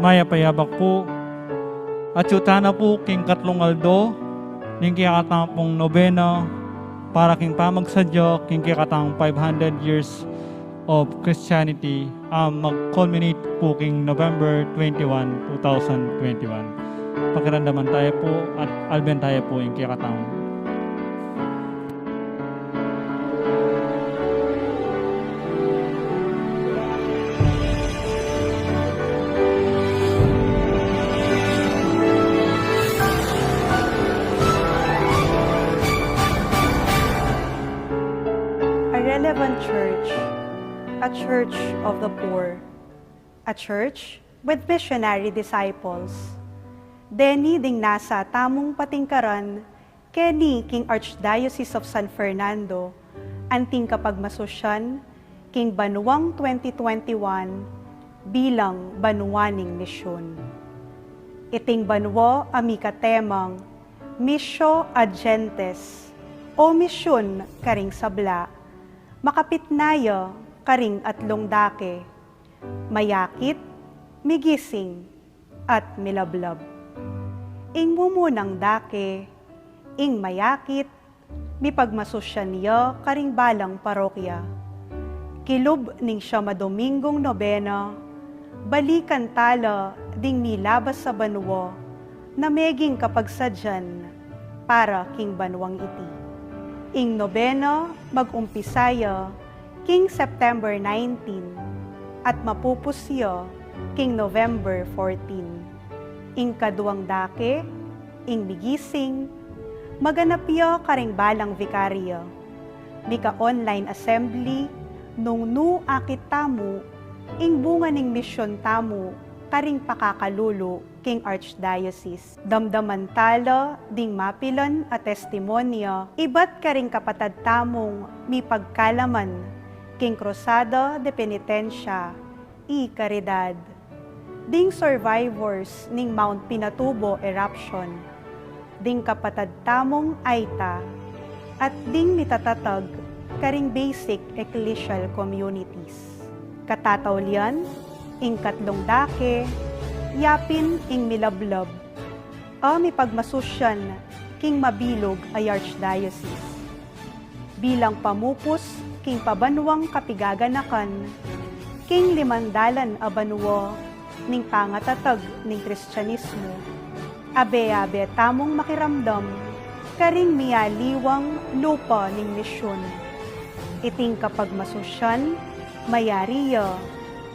maya payabak po. At yutana po king katlong aldo, ning kikatang pong nobena, para king pamagsadyo, king kikatang 500 years of Christianity, mag-culminate po king November 21, 2021. Pakiramdaman tayo po at alben tayo po yung kikatang. Relevant church, a church of the poor, a church with missionary disciples. Deni ding nasa tamong patingkaran, keni king Archdiocese of San Fernando, anting kapagmasosyan, king Banuang 2021, bilang banuaning misyon. Iting banwa amika temang, Missio ad Gentes, o misyon karing sabla, makapitnaya karing atlong dake, mayakit, migising, at milablab. Ing mumunang dake, ing mayakit, mipagmasosyan niya karing balang parokya. Kilub ning siya madomingong nobena, balikan tala ding nilabas sa banwa, na meging kapagsadyan para king banwang iti. Ing nobena mag-umpisaya king September 19 at mapupusyo king November 14. Ing kaduang dake, ing bigising, maganapyo karing balang vikaryo. Mika online assembly nung nu akit tamu, ing bunga ning misyon tamu karing pakakalulo king Archdiocese. Damdaman tala ding mapilon a testimonya, ibat karing kapatad tamong mi pagkalaman king Cruzada de Penitencia y Caridad. Ding survivors ning Mount Pinatubo eruption, ding kapatad tamong Aita, at ding mitatatag karing basic ecclesial communities. Katatawlian, ing katlong dake, yapin ing milablab, mi pagmasusyan king mabilog ay Archdiocese. Bilang pamupos king pabanwang kapigaganakan, king limandalan a banwa ning pangatatag ning Kristyanismo, abe-abe tamong makiramdam, karing miyaliwang lupa ning misyon. Iting kapagmasusyan, mayariya,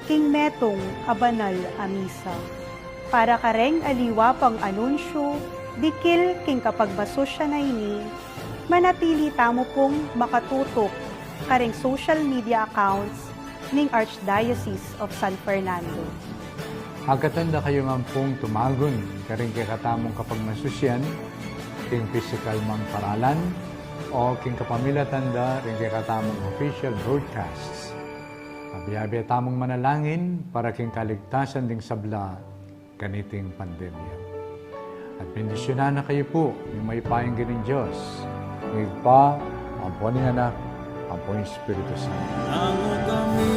king metong abanal amisa. Para kareng aliwa pang anunsyo, dikil king kapagmasosya na ini, manatili tamo pong makatutok kareng social media accounts ning Archdiocese of San Fernando. Agkatanda kayo nga pong tumagon karing kakatamong kapagmasusyan, king physical mang paralan, o king kapamilatanda ring kakatamong official broadcasts. Abi-abi tamong manalangin para king kaligtasan ding sabla kaniting pandemya. At bendisyonan na kayo po yung may painggan ng Diyos. Ngayong pa, ang po ng anak, ang po ng Espiritu Santo. Nango kami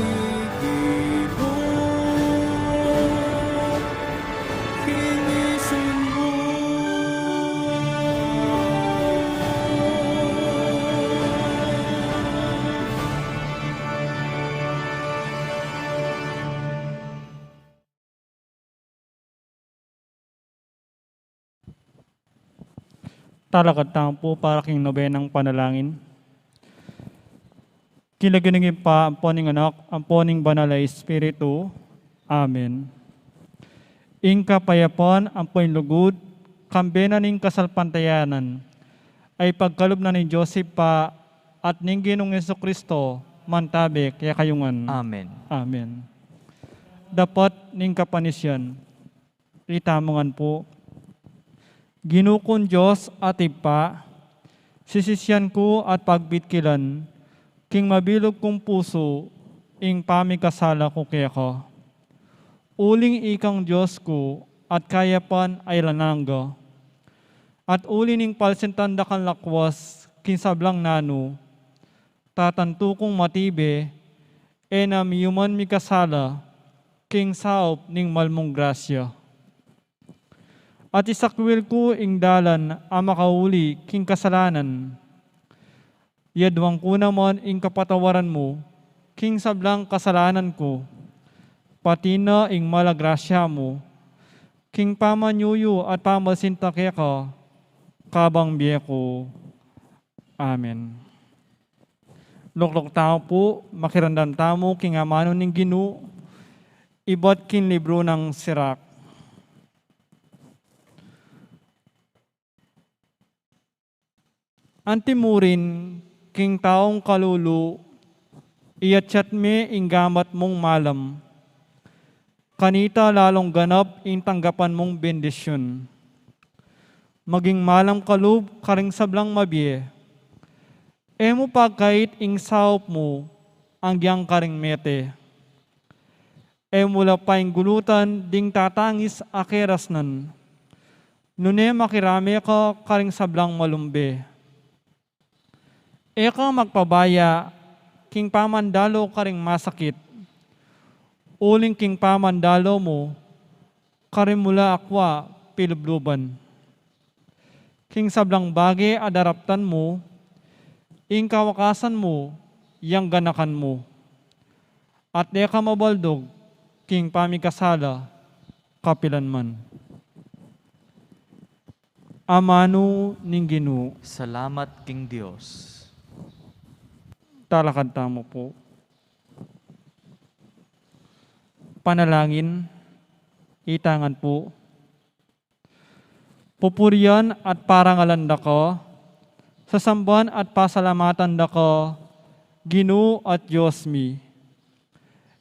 gibo, kinisin mo. Talakad tayo po para king nobenang panalangin. Kilaginigin pa ang poning anak, ang poning banal ay Espiritu. Amen. Ing kapayapon ang poing lugod, kambena ning kasalpantayanan, ay pagkalob na ni Joseph pa at ning Ginoong Jesucristo, mantabi kaya kayungan. Amen. Amen. Dapat ning kapanisyan, itamongan po, Ginukon Diyos at ipa, sisisyan ko at pagbitkilan, king mabilog kong puso, ing pamikasala ko kaya ko. Uling ikang Diyos ko, at kayapan ay lanangga. At uli ning palsentanda kan lakwas, king sablang nano, tatanto kong matibe, enam yuman mikasala, king saop ning malmong grasya. At isakwil ko ing dalan ang makauli king kasalanan. Yadwang ko naman ing kapatawaran mo, king sablang kasalanan ko, pati na ing malagrasya mo, king pamanyuyo at pamasintake ka, kabang biye ko. Amen. Luklok tao po, makirandam tamo, king amano ning Ginoo, ibot kin libro ng Sirak. Antimurin, king taong kalulu, iyatsat me ing gamat mong malam. Kanita lalong ganap ing tanggapan mong bendisyon. Maging malam kalub, karing sablang mabiye. Emo pagkait ing saop mo, ang giyang karing mete. Mula pa ing gulutan, ding tatangis akeras nan. Nune makirame ka karing sablang malumbe. Eka magpabaya, king pamandalo karing masakit. Uling king pamandalo mo, karing mula akwa pilubluban. King sablang bage adaraptan mo, ing kawakasan mo, yang ganakan mo. At eka mabaldog, king pamikasala, kapilan man. Amano ning Ginoo. Salamat King Dios. Talakad tamo po. Panalangin, itangan po. Pupurian at parangalan ko, sasamban at pasalamatan ko, Ginoo at Diyos mi.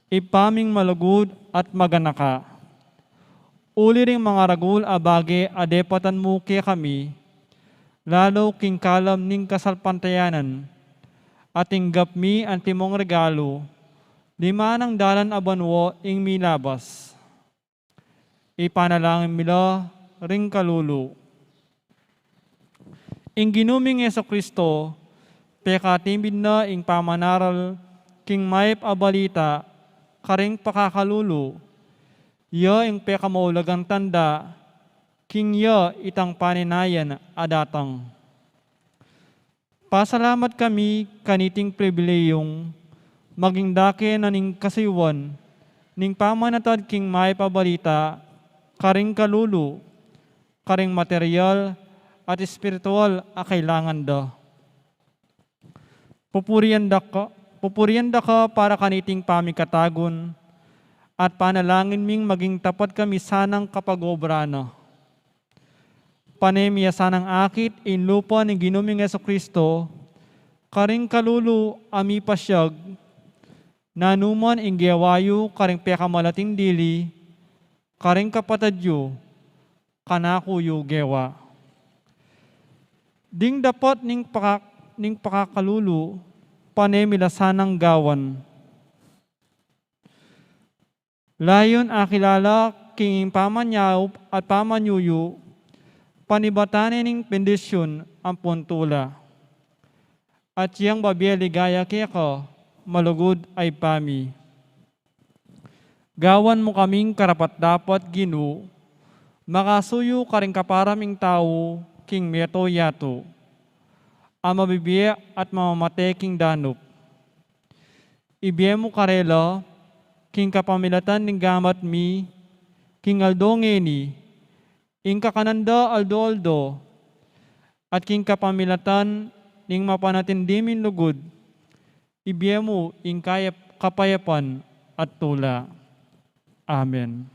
Ipaming malugod at maganaka. Uli ring mga ragul abage adepatan mo kaya kami, lalo king kalam ning kasalpantayanan, at inggap mi ang timong regalo, lima ng dalan abanwo ing milabas. Ipanalangin mila ring kalulu. Ing ginuming Yesu-Kristo, pekatimid na ing pamanaral, king mayip abalita, karing pakakalulu, ya ing pekamaulagang tanda, king ya itang paninayan adatang. Pasalamat kami kaniting pribileyong, maging dake na ning kasiwan, ning pamanatad king mayip abalita, karing kalulu, karing material, at espiritual a kailangan da. Pupurian da ka para kaniting pamikatagon, at panalangin ming maging tapat kami sanang kapag-obra na. Panemya sanang akit in lupa ni ginuming Yesu-Kristo, karing kalulu ami pasyag, nanuman ing gewayo karing pekamalating dili, karing kapatadyo, kanakuyo gewa. Ding dapat ning pakakalulu, panemila sanang gawan. Layon akilala king pamanyaw at pamanyuyo, panibatanin ning bendisyon ang puntula. At siyang babiya ligaya kaya ko, malugod ay pami. Gawan mo kaming karapat-dapat Ginoo, makasuyo karing kaparaming tao, king meto yato, ang mabibiya at mamamate king danup. Ibiye mo karela, king kapamilatan ning gamat mi, king aldongeni, ing kakananda aldo-aldo, at king kapamilatan ning mapanatindimin lugod, ibiye mo ing kapayapan at tula. Amen.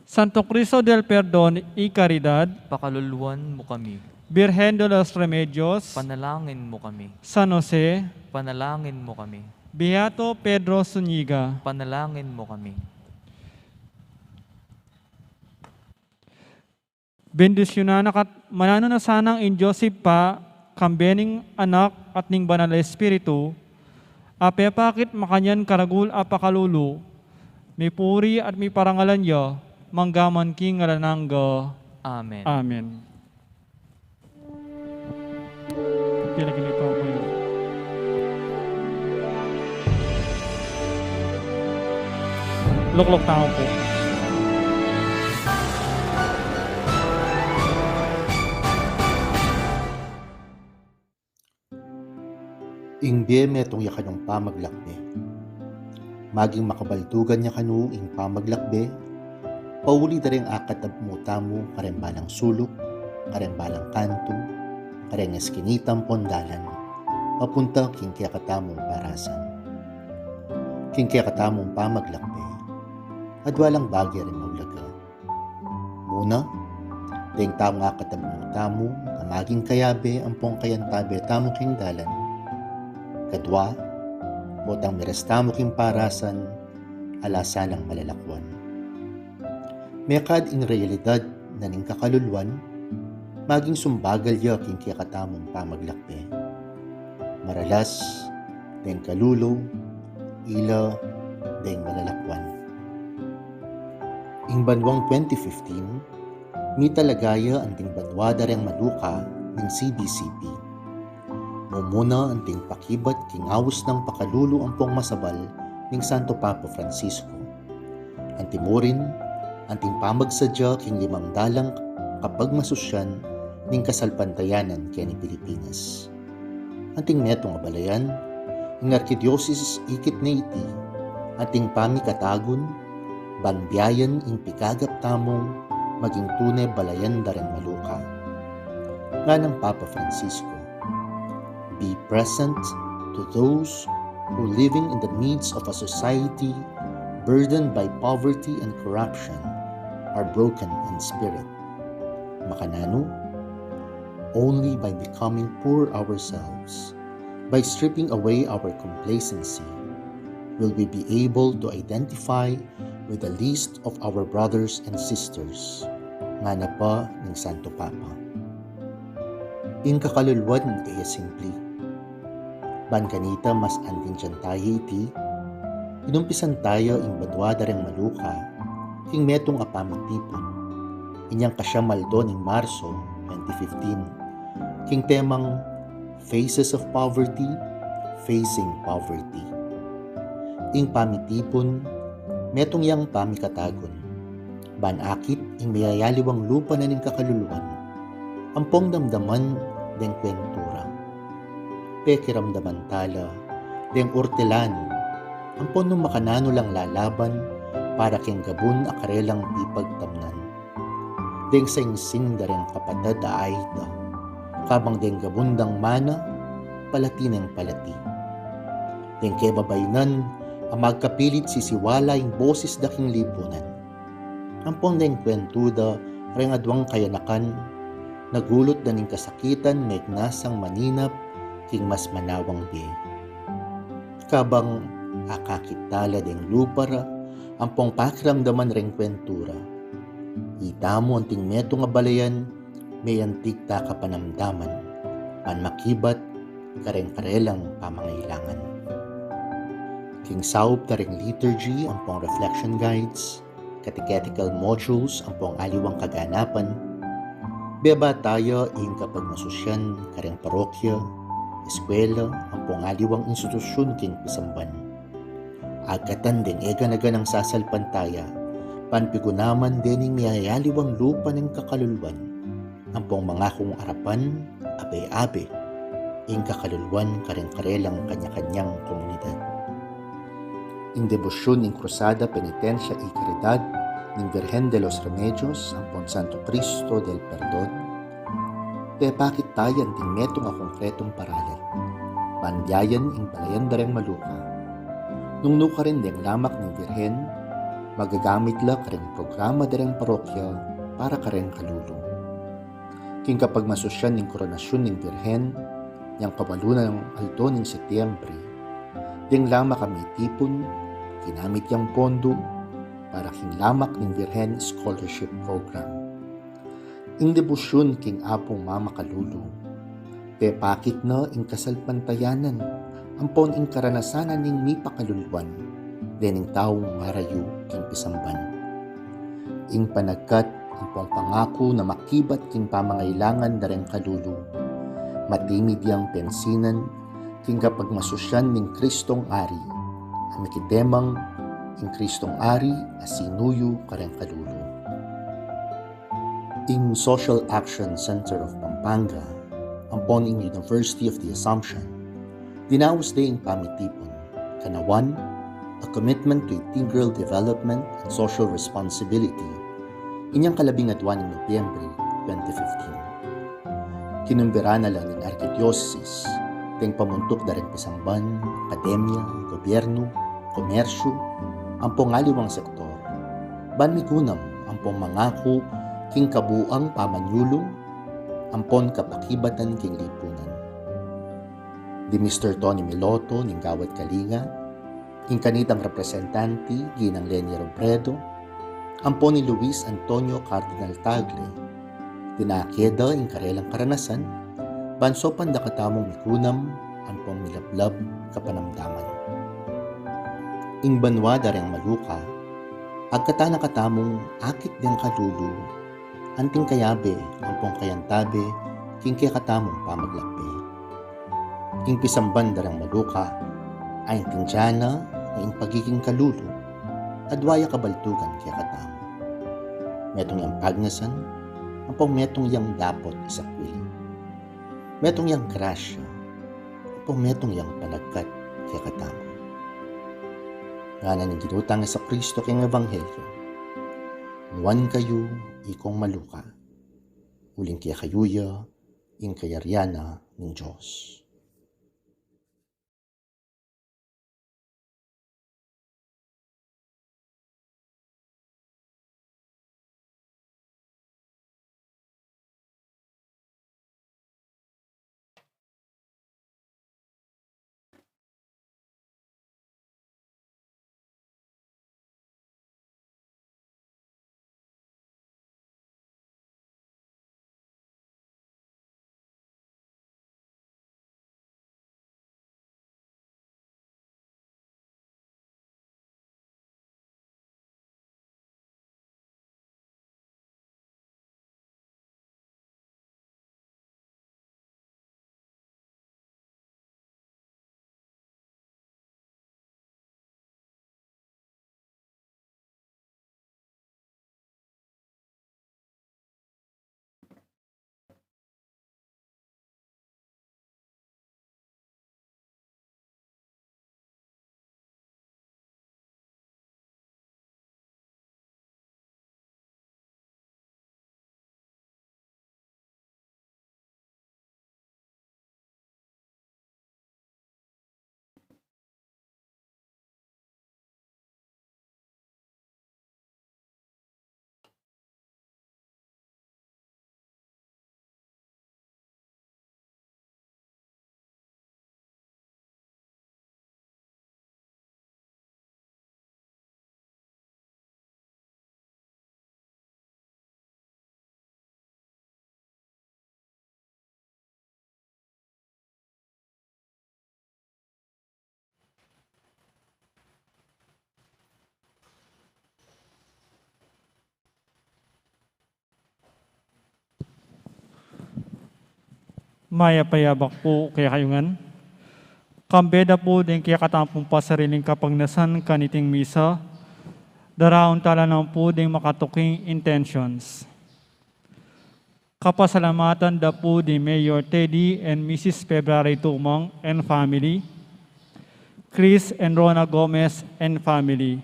Santo Cristo del Perdón y Caridad, Pakaluluan mo kami. Virgen de los Remedios, Panalangin mo kami. San Jose, Panalangin mo kami. Beato Pedro Zuniga, Panalangin mo kami. bendisyonan at manano na sanang in Joseph pa, kambening anak at ning banal na espiritu, apepakit makanyan karagul apakalulu, may puri at may parangalan ya, manggaman king ngalanangga. Amen. Amen. Pinaginipa ko yun. Luklok tao po. Ingbe metong yakanong pamaglakbe. Maging makabaldugan niya kanu ing pamaglakbe, pauli dareng akat na mutamu karembalang sulok, karembalang kanto, kareng eskinitang pondalan, papunta king kaya katamong parasan. King kaya katamong pamaglakbe, at walang bagay rin maulaga. Muna, deng taong akat na mutamu, na maging kayabe ang pong kayantabe tamong king dalan. Kadwa, botang mirestamo king parasan, alasan ng malalakwan. Mekad ing realidad na ning kakalulwan, maging sumbagal ya king kiyakatamong pamaglakbe. Maralas, deng kalulo, ila, deng malalakwan. Ing banwang 2015, mi talagaya ang ting banwa dareng maluka ng CBCP. Mumuna ang ting pakibat king awos ng pakalulo ang pong masabal ning Santo Papa Francisco. Ang timurin, ang ting pamagsadya king 5 dalang kapag masusyan ning kasalpantayanan kaya ni Pilipinas. Ang ting metong abalayan, ing Arkidiocese ikit na iti, ang ting pamikatagon, banbiyayan ing pikagap tamong maging tunay balayan darang maluka. Nga ng Papa Francisco, be present to those who living in the midst of a society burdened by poverty and corruption are broken in spirit. Makanano, only by becoming poor ourselves, by stripping away our complacency, will we be able to identify with the least of our brothers and sisters, nga na pa ng Santo Papa. In kakalulwan kaya simpli, ban kanita mas andin dyan tayo iti, inumpisan tayo ing badwa dareng maluka, king metong apamitipon, inyang kasyamaldo ning Marso 2015, king temang Faces of Poverty, Facing Poverty. Ing pamitipon, metong yang pamikatagon, ban akit ing mayayaliwang lupa na ning kakaluluan, ampong damdaman deng kwentura. Pekiramdaman tala, deng urtelano, ampon nung makanano lang lalaban para king gabun akarelang ipagtamnan. Deng sing dareng kapatad aayda, kabang deng gabundang mana, palati ng palati. Deng kebabaynan, ang magkapilit sisiwala yung boses daking lipunan. Ampon deng kwentuda, rengadwang kayanakan, nagulot na ning kasakitan na ignasang maninap, king mas manawang di. Kabang akakitala deng lupara, ang pong pakiramdaman ring kwentura. Itamo ang ting meto nga balayan, may antik ta kapanamdaman, pan makibat, kareng-karelang pamangailangan. King saup ta ring liturgy, ang pong reflection guides, catechetical modules, ang pong aliwang kaganapan, beba tayo ing kapag masusyan, kareng parokya, eskwela, ang pongaliwang institusyon king pisamban. Agkatan din ega-naga ng sasalpantaya, panpigunaman din ng miyayaliwang lupa ng kakaluluan, ang pong mga kong arapan, abe-abe, ing kakaluluan kareng-karelang kanya-kanyang komunidad. Ing debosyon ing krusada penitensya y caridad ng Virgen de los Remedios, ang pong Santo Cristo del Perdon, pakit tayan ting metong a konkretong paralan. Pandiayan ing palayan dareng maluka. Nung nuka rin deng lamak ng Virgen, magagamit la kareng programa dareng parokya para kareng kalulo. King kapag masusyan ng koronasyon ng Virgen, yang kabalunan ng alto ng Setyembre, deng lamak kami tipon, ginamit yang pondo, para king lamak ng Virgen Scholarship Program. Ing debosyon king apong mama kalulo, pakit na ing kasalpantayanan, ampon ing karanasanan ning mi pakaluluan, dening taong ngarayo king pisamban. Ing panagkat ampong pangako na makibat king pamangailangan dareng kalulo, matimid yang pensinan king kapag masusyan ning Kristong Ari, ang nakitemang in Kristong Ari asinuyo kareng kalulu. In Social Action Center of Pampanga, ampon in University of the Assumption, dinawas day ing pamitipon, kanawan, a commitment to integral development and social responsibility, inyang kalabing adwan ng Nobyembre 2015. Kinumbira na lang ng Arkidiocese, ting pamuntok da rin pisamban, akademya, gobyerno, komersyo, ang pongaliwang sektor, banmigunam ang mangako king kabuang pamanyulong, ampon kapakibatan king lipunan. Di Mr. Tony Miloto ning Gawad Kalinga, king kanitang representanti ginang Leni Robredo, ampon ni Luis Antonio Cardinal Tagle, tinakeda ing karelang karanasan, bansopan da katamong mikunam, ampong milablab kapanamdaman. Ing banwa dareng maluka, agkata na katamong akit diyang kalulu, anting kayabe, ampong kayantabe, king kaya katamong pamaglakbe. Ing pisamban darang maluka, ay tindyana na ing pagiging kalulu, adwaya kabaltugan kaya katamo. Metong yang pagnasan, ampong metong yang dapot isakwil. Metong yang grasya, ampong metong yang palagkat kaya katamo. Ngalan ng ginutang sa Kristo kayong Ebanghelyo, nuwan kayo, ikong maluka, uling kaya kayuya, ing kayaryana ng Diyos. Maya payabak po kaya kayungan. Kambeda po din kaya katampong pasariling kapagnasan kaniting misa. Daraon tala ng po din makatuking intentions. Kapasalamatan da po di Mayor Teddy and Mrs. February Tumang and family. Chris and Rona Gomez and family.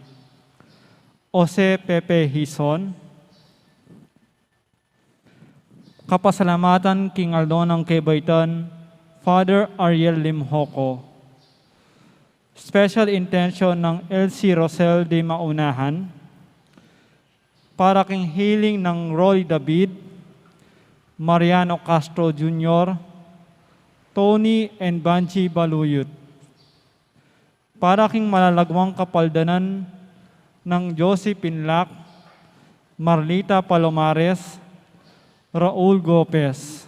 Jose Pepe Hison. Kapasalamatan King Aldonang Kebaytan, Father Ariel Limhoco. Special intention ng LC Rosel de Maunahan, para king healing ng Roy David, Mariano Castro Jr., Tony and Banchi Baluyut. Para king malalagwang kapaldanan ng Josie Pinlac, Marlita Palomares, Raul Gopez.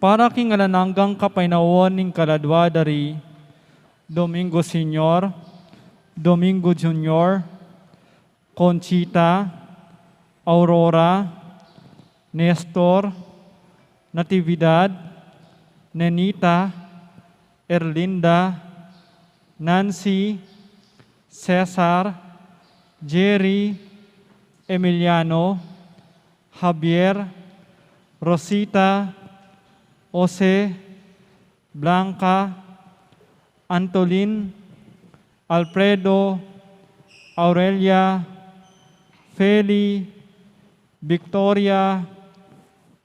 Para king alananggang kapainawan ning kaladwa dari Domingo Senior, Domingo Junior, Conchita, Aurora, Nestor, Natividad, Nenita, Erlinda, Nancy, Cesar, Jerry, Emiliano, Javier, Rosita, Jose, Blanca, Antolin, Alfredo, Aurelia, Feli, Victoria,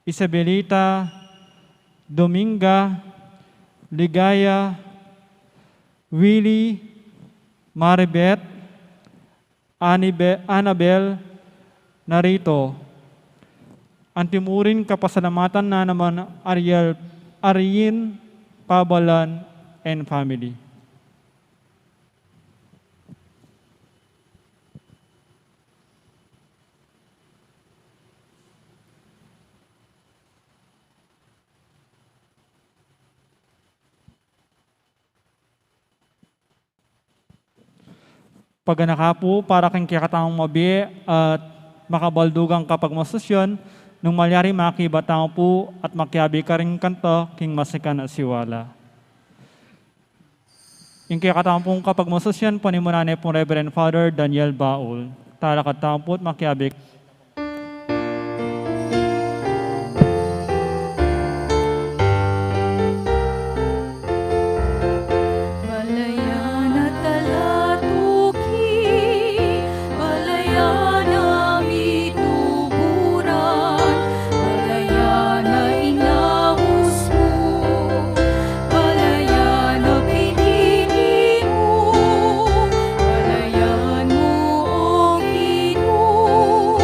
Isabelita, Dominga, Ligaya, Willie, Maribeth, Annabel, Narito. Ang timurin kapasalamatan na naman Aryin, Pabalan, and family. Paganaka po para kang kikatamang mabi at makabaldugang kapag masusyon, nung malyari makibatang po at makiabi ka rin kanto, king masikan at siwala. Yung kikatamang po kapag masusyon, panimunanay po Reverend Father Daniel Baul. Tara katang po at makiabi. Palayan mo, O Ginoo,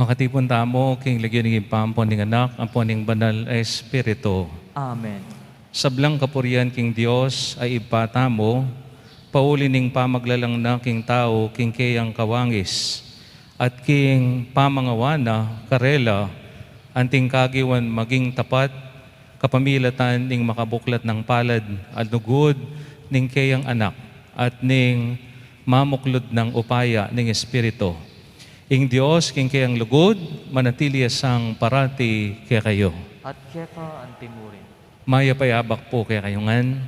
Makatipon tamo, king lagyan ng ipampon ng anak, ang poning banal Espiritu. Amen. Sablang kapurian king Dios ay ipatamo, pauli ning pamaglalang na king tao, king kayang kawangis, at king pamangawana, karela, anting kagiwan maging tapat, kapamilatan ning makabuklat ng palad, at nugod ning kayang anak, at ning mamuklod ng upaya ning Espiritu. Ing Dios, king kayang lugod, manatili asang parati kaya kayo. At keka ang timurin. Maya payabak po kaya kayongan.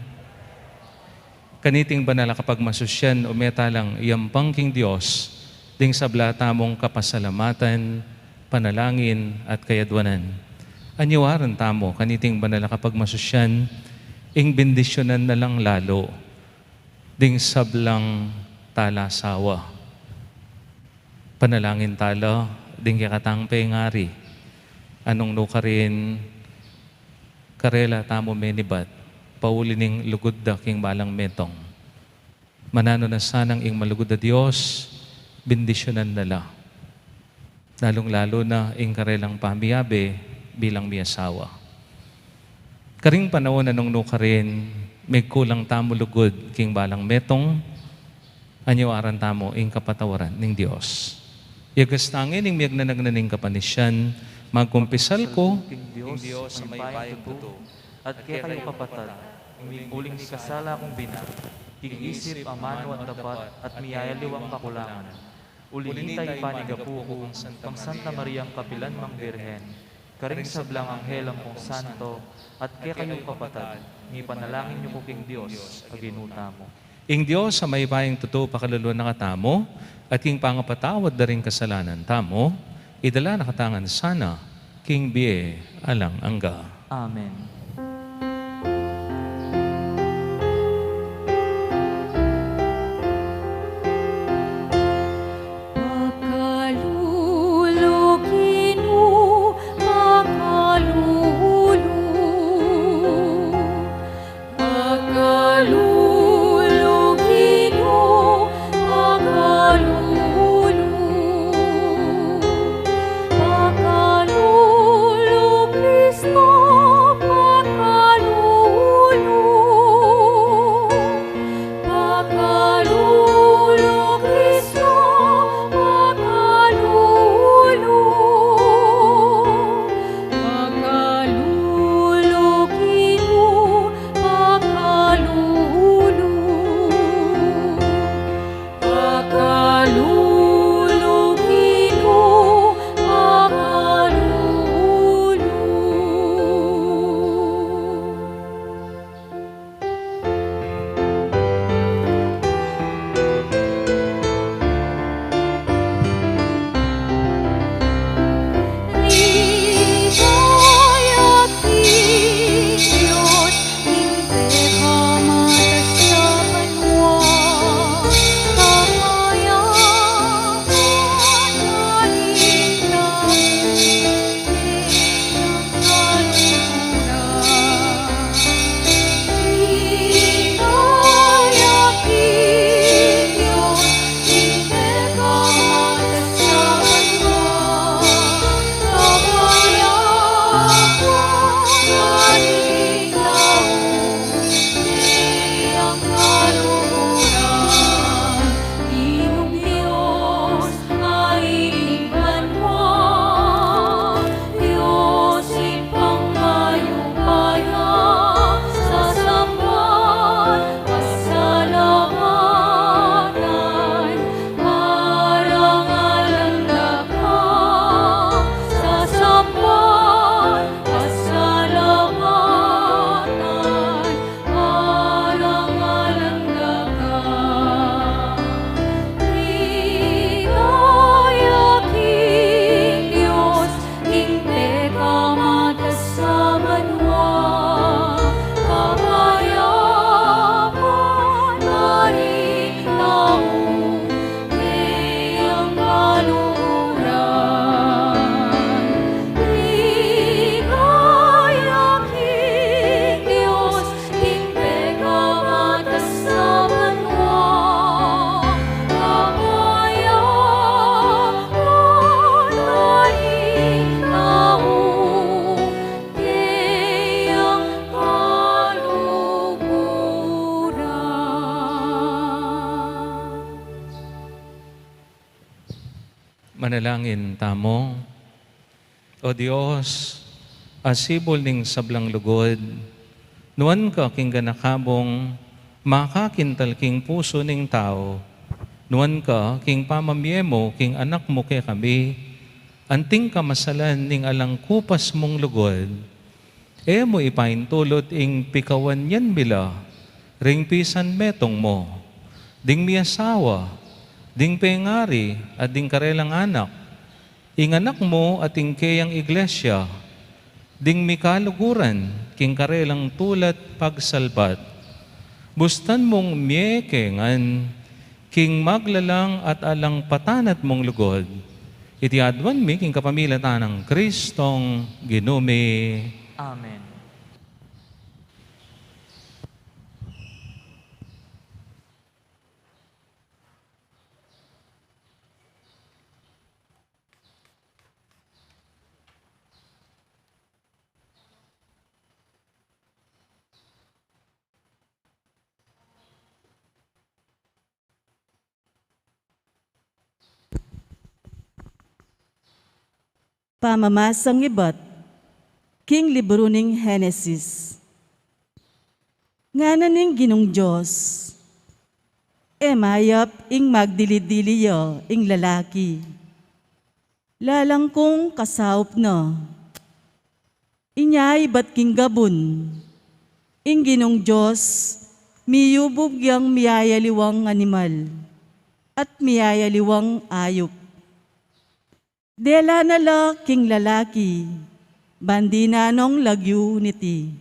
Kaniting banala kapag masusyan o metalang iyampang king Diyos, ding sablata mong kapasalamatan, panalangin at kayadwanan. Anyawaran tamo, kaniting banala kapag masusyan, ing bendisyonan na lang lalo, ding sablang talasawa. Panalangin tala, ding kakatang pengari, anong nuka rin, karela tamo menibat, pauli ning lugod da king balang metong. Manano na sanang ing malugod na Diyos, bendisyonan nala. Lalong-lalo na ing karelang pamiyabe bilang miyasawa. Karing panahon anong nuka rin, may kulang tamo lugod king balang metong, anyawaran tamo ing kapatawaran ning Diyos. Yagas tangin ing miyag na nagnaning kapanisyan, magkumpisal ko, King Diyos, sa may bayang tuto, at kaya kayo papatad, uling ni kasala kong binat, higisip amano at dapat, at miyayaliwang kakulangan. Ulinitay panigapu ko, pang Santa Mariang Kapilan mang Birhen, karing sablang anghelang kong santo, at kaya kayo papatad, ni panalangin niyo ko King Diyos, kaginuta mo. ing Diyos sa may bayang tuto pakaluluan na katamo, at king pangapatawad na rin kasalanan tamo, idala na katangan sana, king bie alang angga. Amen. Salamat Manalangin tamo. O Dios, asibol ning sablang lugod, nuan ka king ganakabong, makakintal king puso ning tao, nuan ka king pamamyemo king anak mo kay kami, anting kamasalan ning alang kupas mong lugod, mo ipaintulot ing pikawan yan bila, ring pisan metong mo, ding miyasawa, ding pengari at ding karelang anak, ing anak mo at ing kayang iglesia, ding mikaluguran, king karelang tulat pagsalbat. Bustan mong miyekengan, king maglalang at alang patanat mong lugod. Iti adwan mi, king kapamilatan ng Kristong Ginumi. Amen. Pamamasang iba't king libro ning Henesis. Nga ning Ginong Diyos, mayap ing magdilidiliyo ing lalaki. Lalang kong kasaup na, inyay ba't king gabon, ing Ginong Diyos, miyubog yang miyayaliwang animal, at miyayaliwang ayop. Dela nala king lalaki, bandi nanong lagyo niti.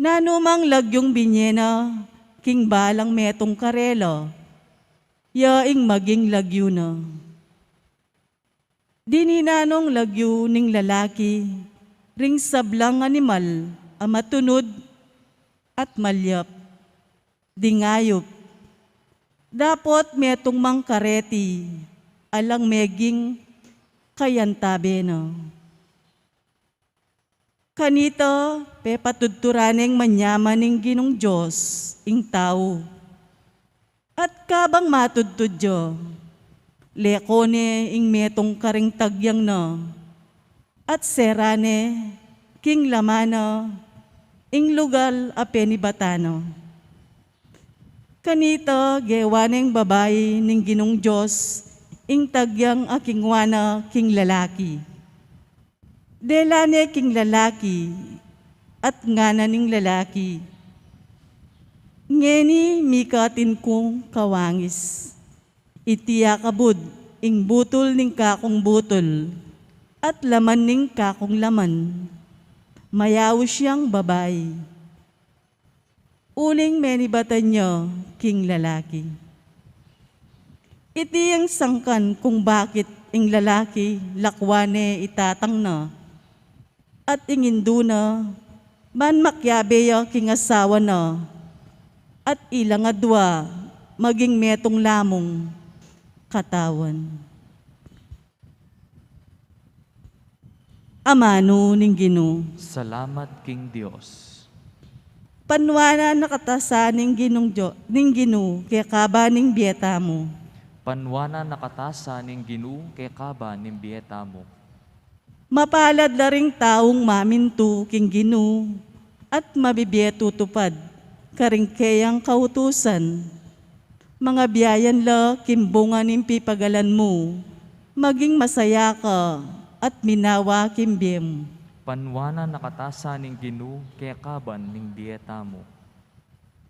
Nanumang lagyong binyena, king balang metong karelo, yaing maging lagyo na. Dini nanong lagyo ning lalaki, ring sablang animal, amatunod at malyap, dingayop. Dapot metong mangkareti, alang meging kayantabe no. Kanito, pepatudturaneng manyaman ng Ginong Diyos, ing tao. At kabang matudtudyo, lekone ing metong karing tagyang no, at serane, king lamano, ing lugal apeni batano. Kanito, gewaneng babae ng Ginong Diyos, ing tagyang aking wana king lalaki. Delane king lalaki at ngana ning lalaki. Ngeni mikatin kong kawangis. Itiya kabud ing butol ning kakong butol at laman ning kakong laman. Mayaw siyang babae. Uling menibatan niyo king lalaki. Iti ang sangkan kung bakit ing lalaki lakwane itatang na at ingindu na man makyabeya king asawa na at ilang adwa maging metong lamong katawan. Amano ning Ginoo. Salamat king Dios. Panwana nakatasa ning Ginoo kaya kaba ning biyeta mo. Panwana nakatasa ning Ginoo kay kaba ning biyeta mo. Mapalad na ring taong mamintu king Ginoo at mabibyeto tupad karing kayang kautusan. Mga biyayan la kimbungan ning pipagalan mo, maging masaya ka at minawa kimbiem. Panwana nakatasa ning Ginoo kay kaban ning biyeta mo.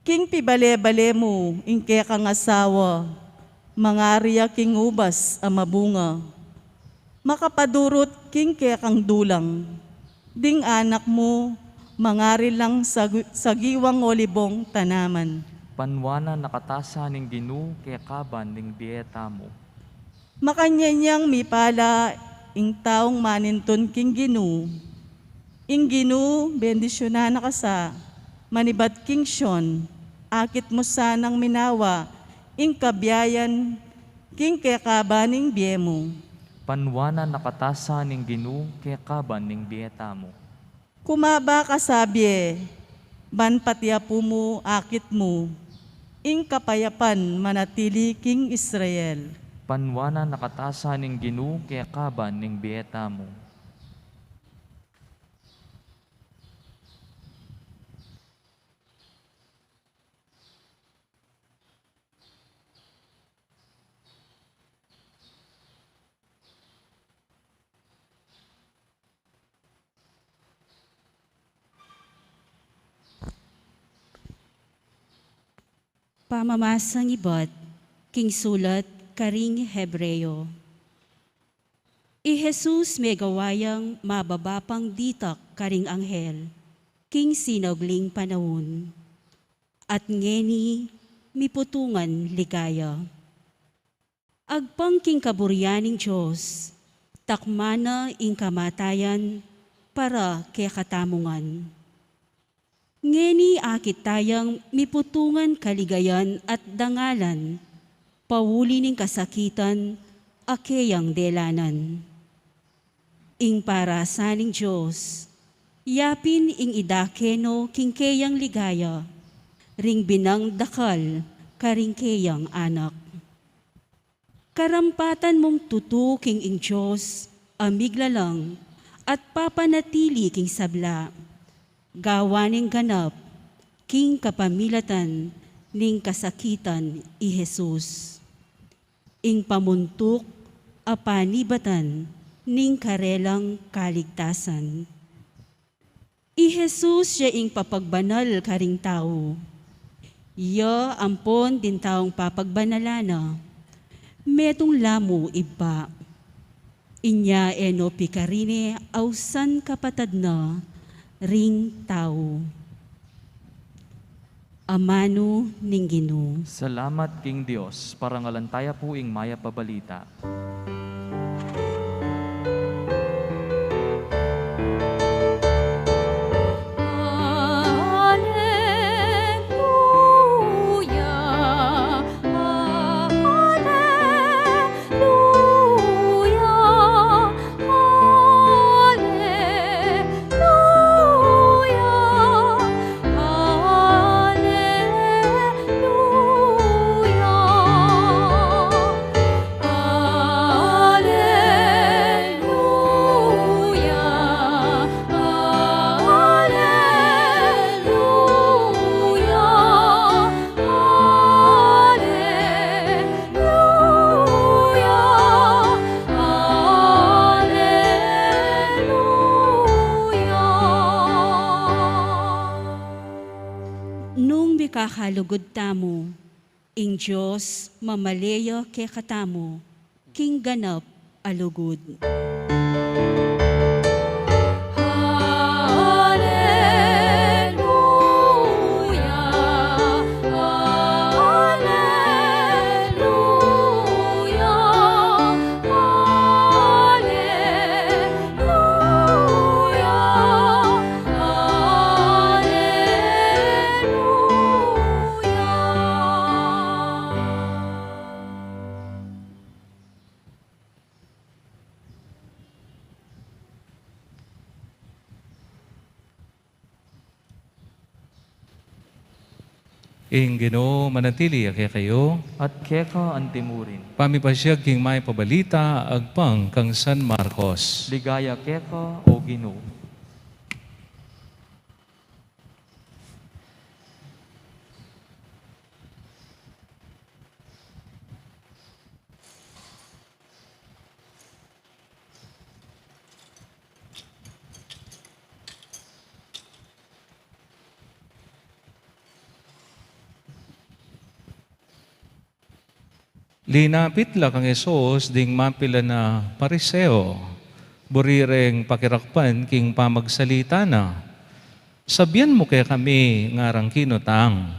King pibale-bale mo ing kaya kang asawa, mga riya king ubas ang mabunga. Makapadurot king kaya kang dulang. Ding anak mo, mangari lang sagiwang olibong tanaman. Panwana nakatasa ning Ginoo kay kaban ning biyeta mo. Makanyanyang mipala ing taong maninton king Ginoo. Ing Ginoo, bendisyonan na kasa, manibat king Sean, akit mo sanang minawa, ing kabyayan, king kakabaning biyemo. Panwana nakatasa ning Ginoo kay kaban ning biyeta mo. Kumaba ka sabi, ban patiapu mo, akit mo, ing kapayapan manatili king Israel. Panwana nakatasa ning Ginoo kaya kaban ning biyeta mo. Pamamasang ibot, king sulat karing Hebreo. I Jesus may gawayang mababapang ditak karing anghel, king sinagling panahon. At ngeni miputungan ligaya. Agpang king kaburyaning Diyos, takmana ing kamatayan para kay katamungan. Ngeni akit tayang miputungan kaligayan at dangalan, pauli ning kasakitan, akeyang delanan. Ing para saning Diyos, yapin ing idakeno king keyang ligaya, ring binang dakal, karing keyang anak. Karampatan mong tutuking ing Diyos, amiglalang, at papanatili king sabla, gawaning ganap, king kapamilatan, ning kasakitan i Jesus. Ing pamuntuk, apanibatan, ning karelang kaligtasan. I Jesus siya ing papagbanal karing tao. Iya ampon din taong papagbanalana, metong lamu iba. Inya eno pikarine ausan kapatad na, ring tao. Amano ning Ginoo. Salamat king Dios, parangalantaya po ing maya pabalita. Kakalugod tamo, ing Diyos mamaleya ke katamo, king ganap alugod. Ing Ginoo manatili kaya kayo, At keka ang timurin. pamipasyag king may pabalita, agpang kang San Marcos. Ligaya keka o Ginoo. Linapit la kang Isos ding mapila na pariseo, burireng pakirakpan king pamagsalita na. Sabyan mo kaya kami ngarang kinutang,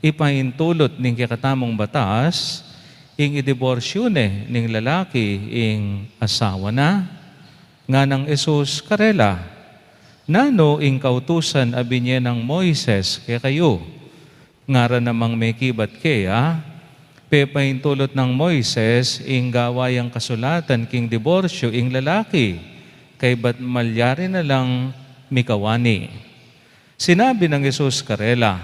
ipaintulot ning kakatamong batas, ing idiborsyone ning lalaki ing asawa na, nga ng Isos karela, nano ing kautusan abinye ng Moises kaya kayo, ngara namang may kibat kaya, pepaintulot ng Moises ing gawayang kasulatan king diborsyo ing lalaki, kay ba't malyari na lang mikawani. Sinabi ng Jesus karela,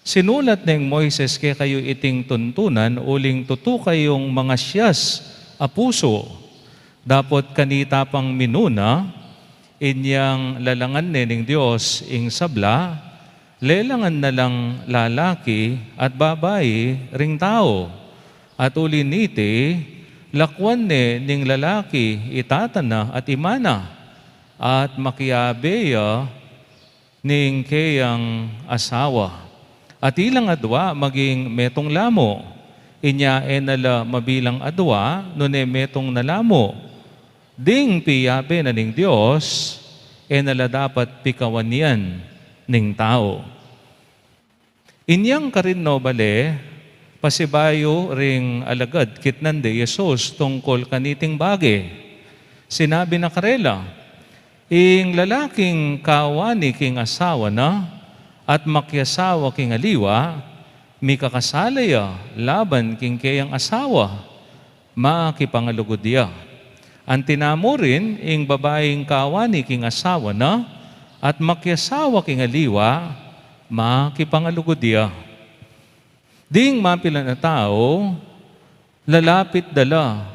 Sinulat ng Moises kay kayo iting tuntunan, uling tutu kayong mga siyas a puso. Dapot kanita pang minuna, inyang lalangan ning Diyos ing sabla, lelangan na lang lalaki at babae ring tao. At uliniti, lakwan ning lalaki itatana at imana, at makiabeya ning kayang asawa. At ilang adwa maging metong lamo, inya nala mabilang adwa, nune metong nalamo. Ding piyabe na ning Diyos, nala dapat pikawan yan ning tao. Inyang karin no bale, pasibayo ring alagad kitnan de Yesus tungkol kaniting bage. Sinabi na karela, ing lalaking kawani king asawa na, at makyasawa king aliwa, mi kakasalaya laban king kayang asawa, makipangalugod diya. Ang tinamo rin, ing babaeng kawani king asawa na, at makyasawa king aliwa, makipangalugod diya. Ding mapila na tao, lalapit dala,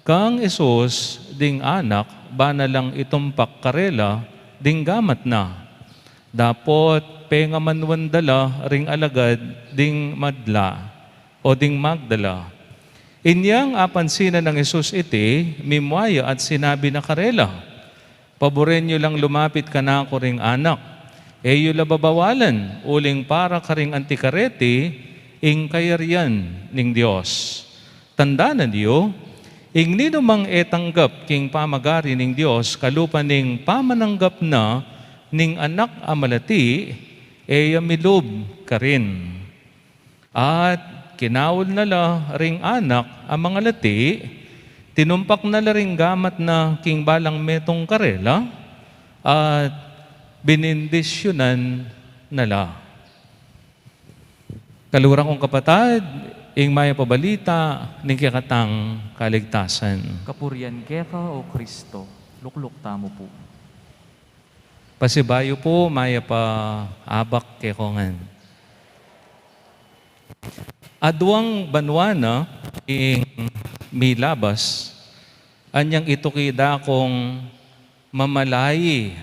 kang Isus ding anak, bana lang itumpak karela, ding gamat na. Dapot, pengamanwan dala, ring alagad, ding madla, o ding magdala. Inyang apansinan ng Isus iti, mimwaya at sinabi na karela, paboren nyo lang lumapit ka na ako ring anak, eyo lababawalan, uling para ka ring antikareti, ing kayarian ning Diyos. Tandaan niyo, ing ninumang etanggap king pamagari ning Diyos, kalupa ning pamananggap na ning anak amalati, milub ka rin. At kinawol na la ring anak ang mga lati, tinumpak na la ring gamat na king balang metong karela, at binindisyonan na la. Kaluran kong kapatid, ing maya pabalita, ning kikatang kaligtasan. Kapurian keka o Kristo, lukluk tamo po. Pasibayo po, maya pa abak kekongan. Adwang banwana ing milabas, anyang itukida kong mamalayi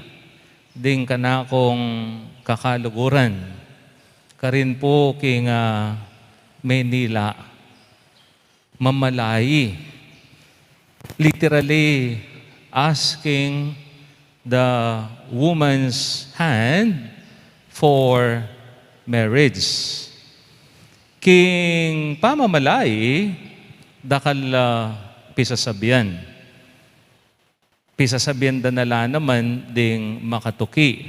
ding kanakong kakaluguran. Karin po king Manila, mamalayi. Literally asking the woman's hand for marriage. King pamamalay, dakal pisasabian. Pisasabian da nala naman ding makatuki.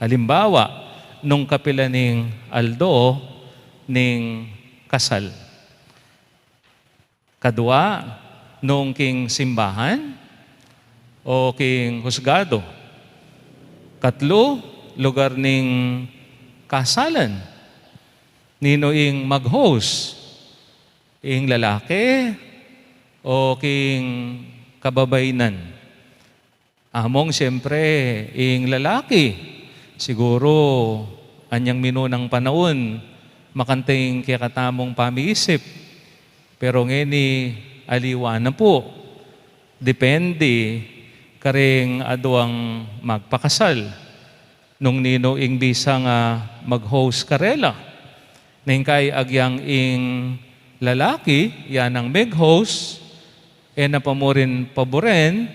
Halimbawa, nung kapila ning Aldo, ning kasal. Kadua, nung king simbahan, o king husgado. Katlo, lugar ning kasalan. Nino ing mag-host, ing lalaki o king kababainan. Among siyempre ing lalaki, siguro anyang minunang panahon, makanting kaya katamong pamiisip. Pero ngeni aliwa na po. Depende karing aduang magpakasal. Nung nino ing bisa nga mag-host karela. Ning kay agyang ing lalaki, yan ang mag-host, na pamurin paboren,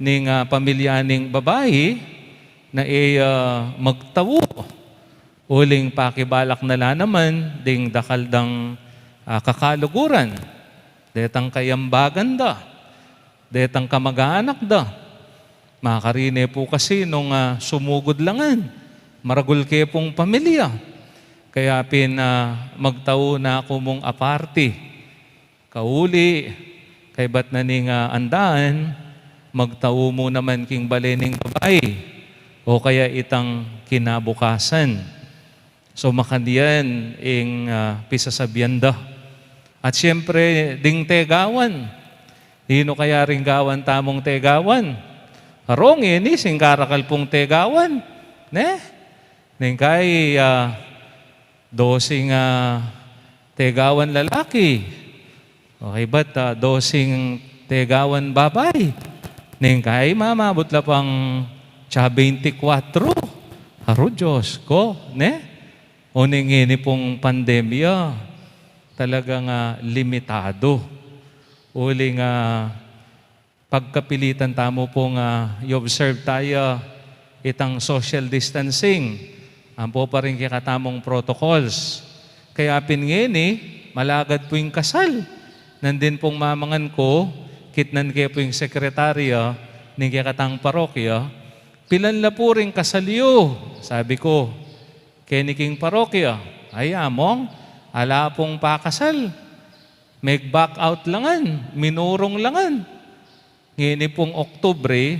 ning pamilyaning babae, na magtawo. Uling pakibalak na la naman, ding dakaldang kakaluguran. Detang kayambagan da. Detang kamag-anak da. Makarine po kasi nung sumugod langan. Maragul kayo pong pamilya. Kaya magtao na ako mong aparte. Kauli, kay ba't na ning andaan, magtao mo naman king balening babae. O kaya itang kinabukasan. So makandiyan ing pisasabian da. At siyempre, ding tegawan. Hino kaya ring gawan tamong tegawan? Harong ini, singkarakal pong tegawan. Ne? Ning kay dosing tegawan lalaki. Okay, ba't dosing tegawan babay? Ning kay mamabot la pang 24. Haro Diyos ko, ne? O ini pong pandemya, talagang limitado. Uli nga pagkapilitan tamo pong i-observe tayo itang social distancing. Ampo pa rin kikatamong protocols. Kaya pingini, malagad po yung kasal. Nandin pong mamangan ko, kitnan kayo po yung sekretarya, ni kikatang parokya, pilan la po rin kasalyo. Sabi ko, keniking parokya, ay among, ala pong pakasal. Make back out langan, minurong langan. Ngini pong Oktubre,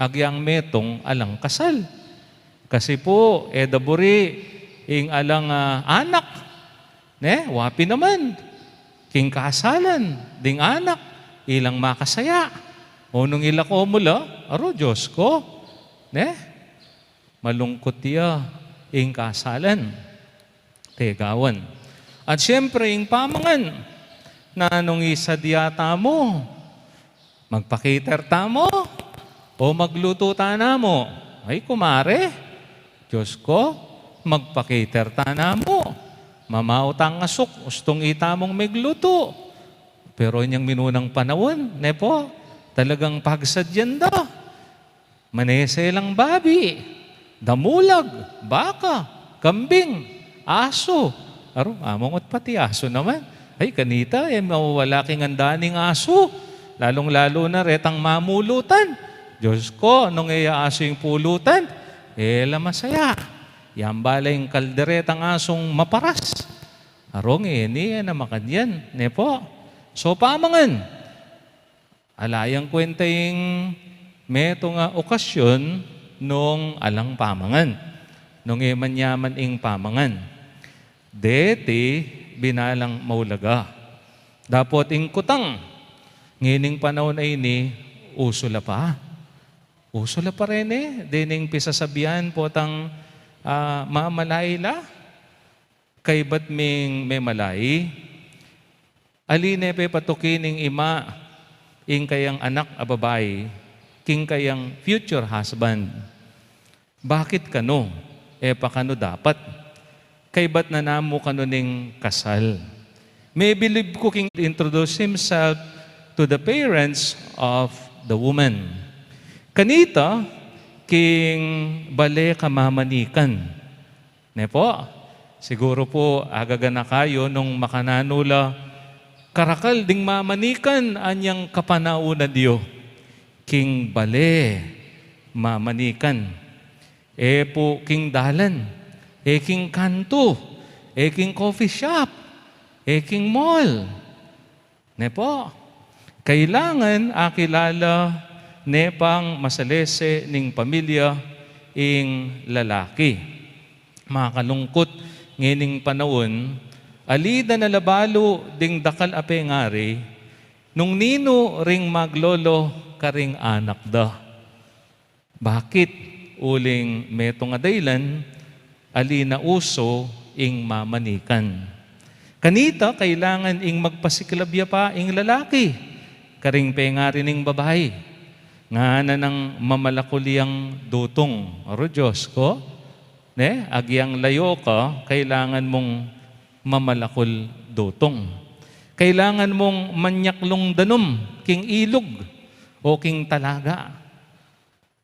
agyang metong alang kasal. Kasi po, edaburi, ing alang anak. Ne, wapi naman. King kasalan, ding anak, ilang makasaya. Unong ilako mula, aro Diyos ko. Ne, malungkot tiya, ing kasalan. Tegawan. At siyempre, ing pamangan, na nung isa diyata mo, magpakiter tamo, o magluto tana mo. Ay, kumare, Diyos ko, magpakiter tana mo. Mamautang asok, ustong itamong magluto. Pero inyang minunang panahon, ne po, talagang pagsadyan da. Manese lang babi, damulag, baka, kambing, aso. Aro, among at pati aso naman. Ay, kanita, mawawala king andaning aso. Lalong-lalo na retang mamulutan. Diyos ko, nung aso yung pulutan, masaya. Yan balay yung kalderetang asong maparas. Arong ini, na makanyan. Ne po. So, pamangan. Alayang kwenta yung meto nga okasyon nung alang pamangan. Nung manyaman ing pamangan. Deti, binalang maulaga. Dapot ing kutang. Ngining panahon ay ini, usula pa. Usula pa rin Dining pisasabihan po tang mamalay la. Kay ba't may malay? Aline pe patukining ima, ing kayang anak a babae, king kayang future husband. Bakit kano? Pakano dapat? Kay ba't nanamo kano ning kasal? May believe ko king introduce himself to the parents of the woman. Kanita, king bale kamamanikan. Ne po, siguro po agaga na kayo nung makananula, karakal ding mamanikan anyang kapanauna diyo. King bale, mamanikan. Po, king dalan. King kanto, king coffee shop, king mall. Ne po, kailangan akilala nepang masalese ning pamilya ing lalaki. Makalungkot ngining panahon, alida na labalo ding dakal ape ngari, nung nino ring maglolo karing anak da. Bakit uling metong adaylan, alina uso ing mamanikan. Kanita, kailangan ing magpasiklabya pa ing lalaki, karing pengari ning babae. Nga na ng mamalakuliang dutong. Aro Diyos ko, agyang layo ka, kailangan mong mamalakul dutong. Kailangan mong manyaklong danom, king ilog, o king talaga.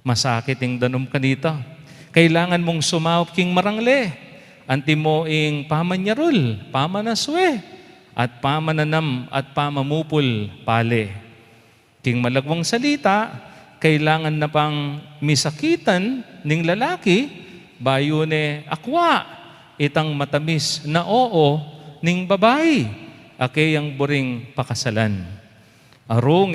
Masakit ing danom kanita. Kailangan mong sumawap king marangle, anti mo ing pamanyarol, pamanaswe, at pamananam at pamamupul pale. King malagwang salita, kailangan na pang misakitan ning lalaki, bayo ne akwa, itang matamis na oo ning babae, akayang buring pakasalan. Arong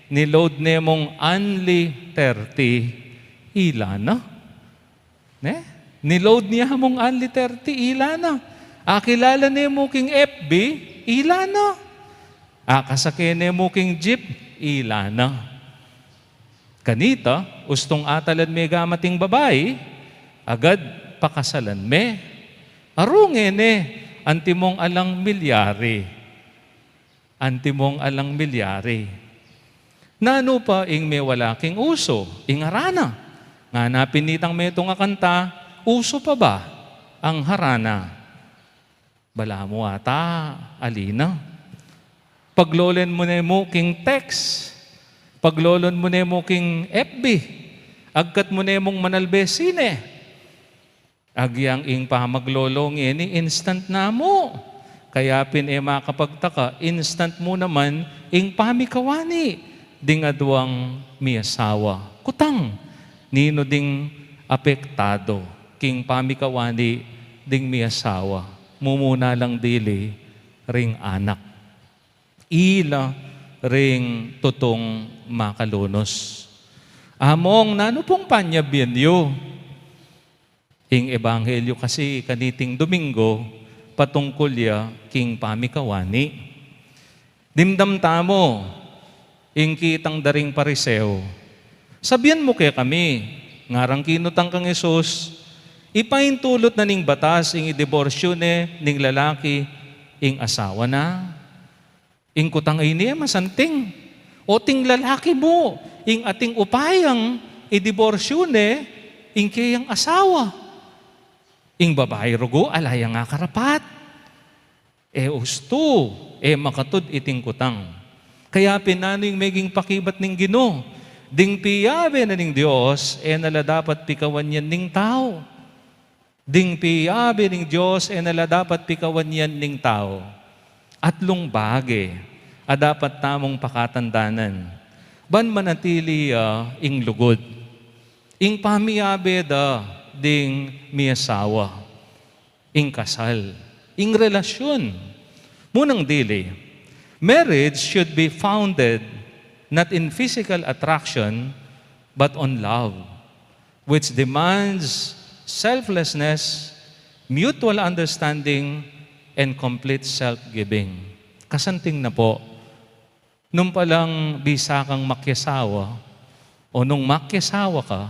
niload ne mong only 30 ilana. Niload niya mong only 30 ilana. Akilala ne mo king FB, ilana. Akasake ne mo king jeep, ilana. Kanita, ustong atalan me gamating babae, agad pakasalan me. Arungene, antimong alang milyari. Antimong alang milyari. Nano pa ing may walaking uso, ing harana. Nga napinitang metong kanta, uso pa ba ang harana? Bala mo ata, alina. Paglolen mo na mo king text, paglolon mo na mo king FB, agkat mo na mong manalbe sine. Agyang ing pamaglolong ini instant na mo. Kaya makapagtaka, instant mo naman ing pamikawani. Ding adwang miyasawa. Kutang, nino ding apektado. King pamikawani ding miyasawa. Mumuna lang dili ring anak. Ila ring tutong makalunos. Among nano pong panyabyenyo. Ing ebanghelyo kasi kaniting Domingo, patungkol ya king pamikawani. Dimdam tamo, ing kitang daring pariseo. Sabihan mo kaya kami, ngarang kinutang kang Isus, ipaintulot na ning batas, ing idiborsyo ning lalaki, ing asawa na. Ing kutang ay niya masanting. O ting lalaki mo, ing ating upayang idiborsyo ing kayang asawa. Ing babae rugo, alaya nga karapat. Usto, makatod iting kutang. Kaya pinano'y meging pakibat ning Ginoo. Ding piyabe na ning Diyos, nala dapat pikawan yan ning tao. Ding piyabe ning Diyos, nala dapat pikawan yan ning tao. Atlong bage, dapat tamong pakatandanan. Ban manatili ing lugod. Ing pamiyabe ding miyasawa, ing kasal, ing relasyon. Munang dili, marriage should be founded not in physical attraction, but on love, which demands selflessness, mutual understanding, and complete self-giving. Kasanting na po, nung palang bisa kang makyasawa, o nung makyasawa ka,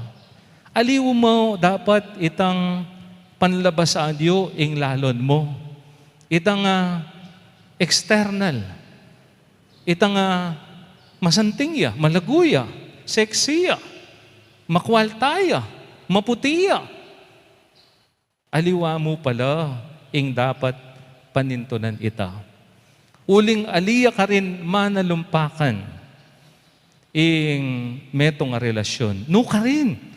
aliw mo dapat itang panlabas sa adyo ing lalon mo. Itang external. Itang masantingya, malaguya, seksiya, makwaltaya, maputiya. Aliwa mo pala ing dapat panintunan ita. Uling aliya ka rin manalumpakan ing metong relasyon. No ka rin.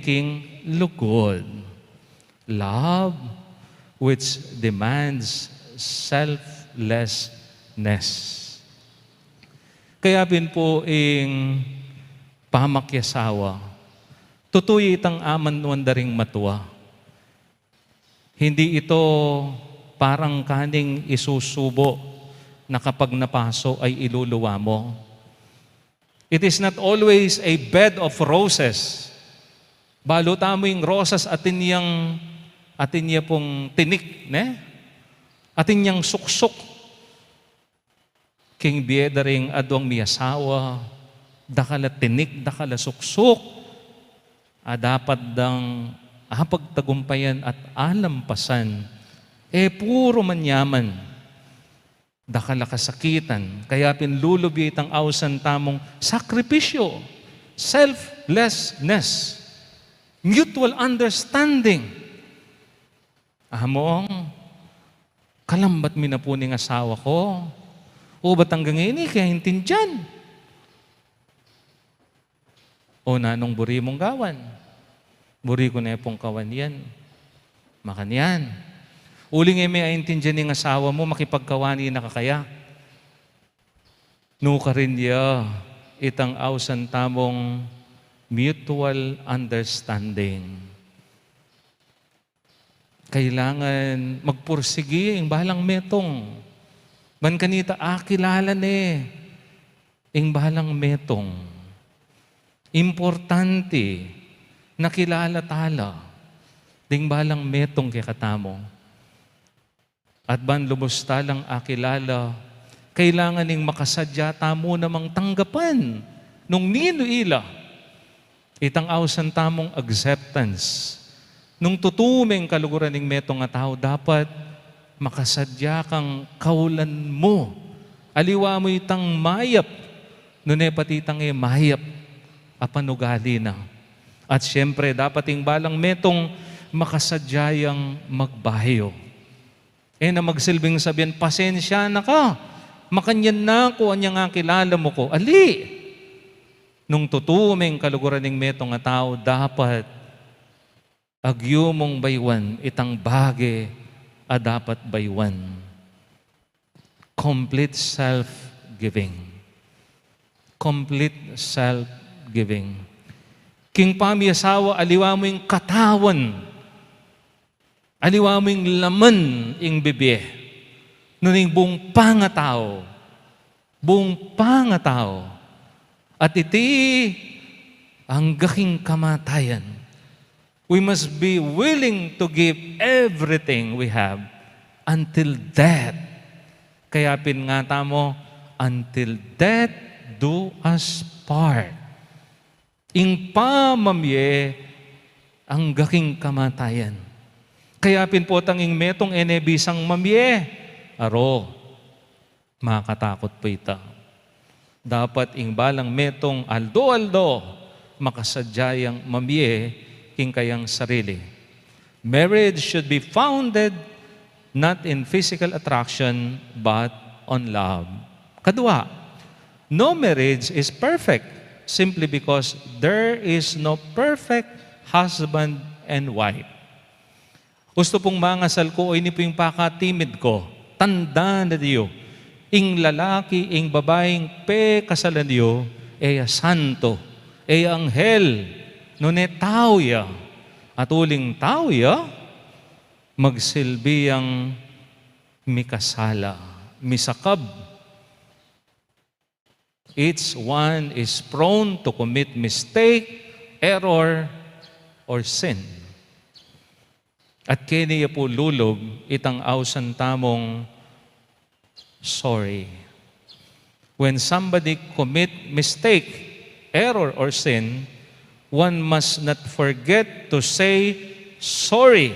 King lugod. Love which demands selflessness. Kaya po ing pamakyasawa, tutuy itang aman wandaring matuwa. Hindi ito parang kaning isusubo na kapag napaso ay iluluwa mo. It is not always a bed of roses. Balo tamo yung rosas atin niya pong tinik, ne? Atin niyang suksok. King biyeda adwang miyasawa, dakala tinik, dakala suksok. Dapat dang pagtagumpayan at alampasan. Puro manyaman. Dakala kasakitan. Kaya pinlulubi itang awsan tamong sakripisyo, selflessness, mutual understanding. Among, kalambat mi na po ning asawa ko. O ba't hanggang ini kaya hintindihan? O nanong buri mong gawan? Buri ko na pong kawan yan. Makanyan. Uling may aintindihan ning asawa mo, makipagkawani na kakaya. No ka rin ya, itang awsan tamong mutual understanding. Kailangan magpursigi ang bahalang metong. Man kanita, kilala ang bahalang metong. Importante na kilala tala ding bahalang metong kay katamo. At ban lumusta lang akilala, kailangan ning makasadya tamo namang tanggapan nung nino ila. Itang awsan tamong acceptance Nung tutumeng kaluguran ng metong nga tao, dapat makasadya kang kaulan mo. Aliwa mo itang mayap. Nune patitang mayap. Apanugali na. At siyempre, dapat yung balang metong makasadyayang magbayo. Na magsilbing sabihin, pasensya na ka. Makanyan na ko, anya nga kilala mo ko. Ali! Nung tutumeng kaluguran ng metong nga tao, dapat agyo mong baywan, itang bage a dapat baywan. Complete self-giving. Complete self-giving. King pamiyasawa, aliwa mo yung katawan. Aliwa mo yung laman yung bibye. Nuning buong pangatao. Buong pangatao. At iti ang gaking kamatayan. We must be willing to give everything we have until death. Kaya pingata mo, until death do us part. Ing pamamye ang gaking kamatayan. Kaya pinpotang ing metong enebisang mamye. Aro, makatakot po ita. Dapat ing balang metong aldo-aldo, makasadyayang mamye, king kayang sarili. Marriage should be founded not in physical attraction, but on love. Kadua, no marriage is perfect simply because there is no perfect husband and wife. Gusto pong mangasal ko, o ini po yung pakatimid ko, tanda na diyo, ing lalaki, ing babaeng kasalan diyo, santo, anghel, nune tao ya, at uling tao ya, magsilbi ang mikasala, misakab. Each one is prone to commit mistake, error, or sin. At kaniya po lulog, itang awsan tamong sorry. When somebody commit mistake, error, or sin, one must not forget to say sorry.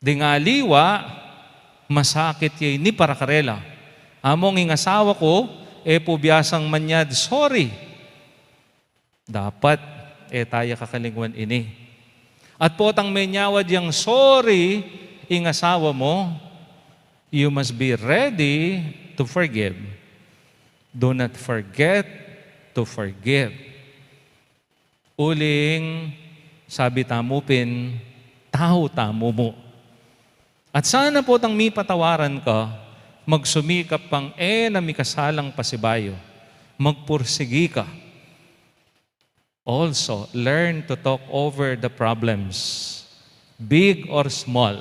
Dingaliwa, masakit yay ni para karela. Among ing asawa ko, pubiyasang manyad, sorry. Dapat, tayo kakalingwan ini. At potang may nyawad yung sorry, ing asawa mo, you must be ready to forgive. Do not forget to forgive. Uling, sabi tamupin, tao tamo mo. At sana po tang may patawaran ka, magsumikap pang na may kasalang pasibayo. Magpursigi ka. Also, learn to talk over the problems, big or small.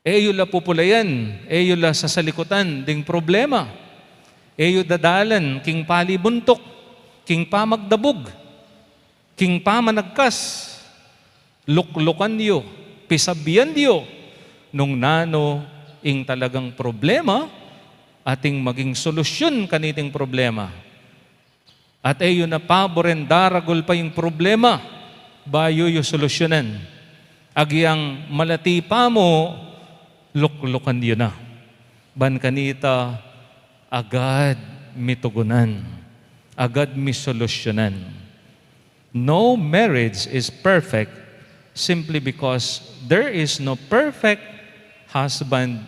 Yula pupulayan, yula sa salikutan, ding problema. Yu dadalan, king palibuntok, king pamagdabog, king pamanagkas, luklukan niyo, pisabian niyo, nung nano ing talagang problema, ating maging solusyon kaniting problema. At ayo na paboren daragol pa yung problema, bayo yung solusyonan. Agyang malati pa mo, luklukan yun na. Ban kanita, agad mitugunan. Agad misolusyonan. No marriage is perfect simply because there is no perfect husband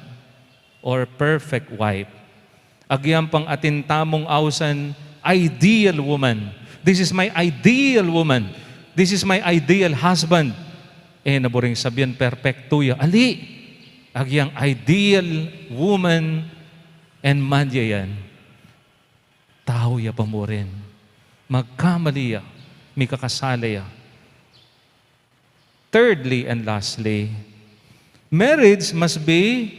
or perfect wife. Agyang pang atintamong awsan, ideal woman. This is my ideal woman. This is my ideal husband. Naboring sabihan, perfecto ya. Ali, agyang ideal woman and man yan. Tao ya pa mo rin. Magkamali ya. May kakasala ya. Thirdly and lastly, marriage must be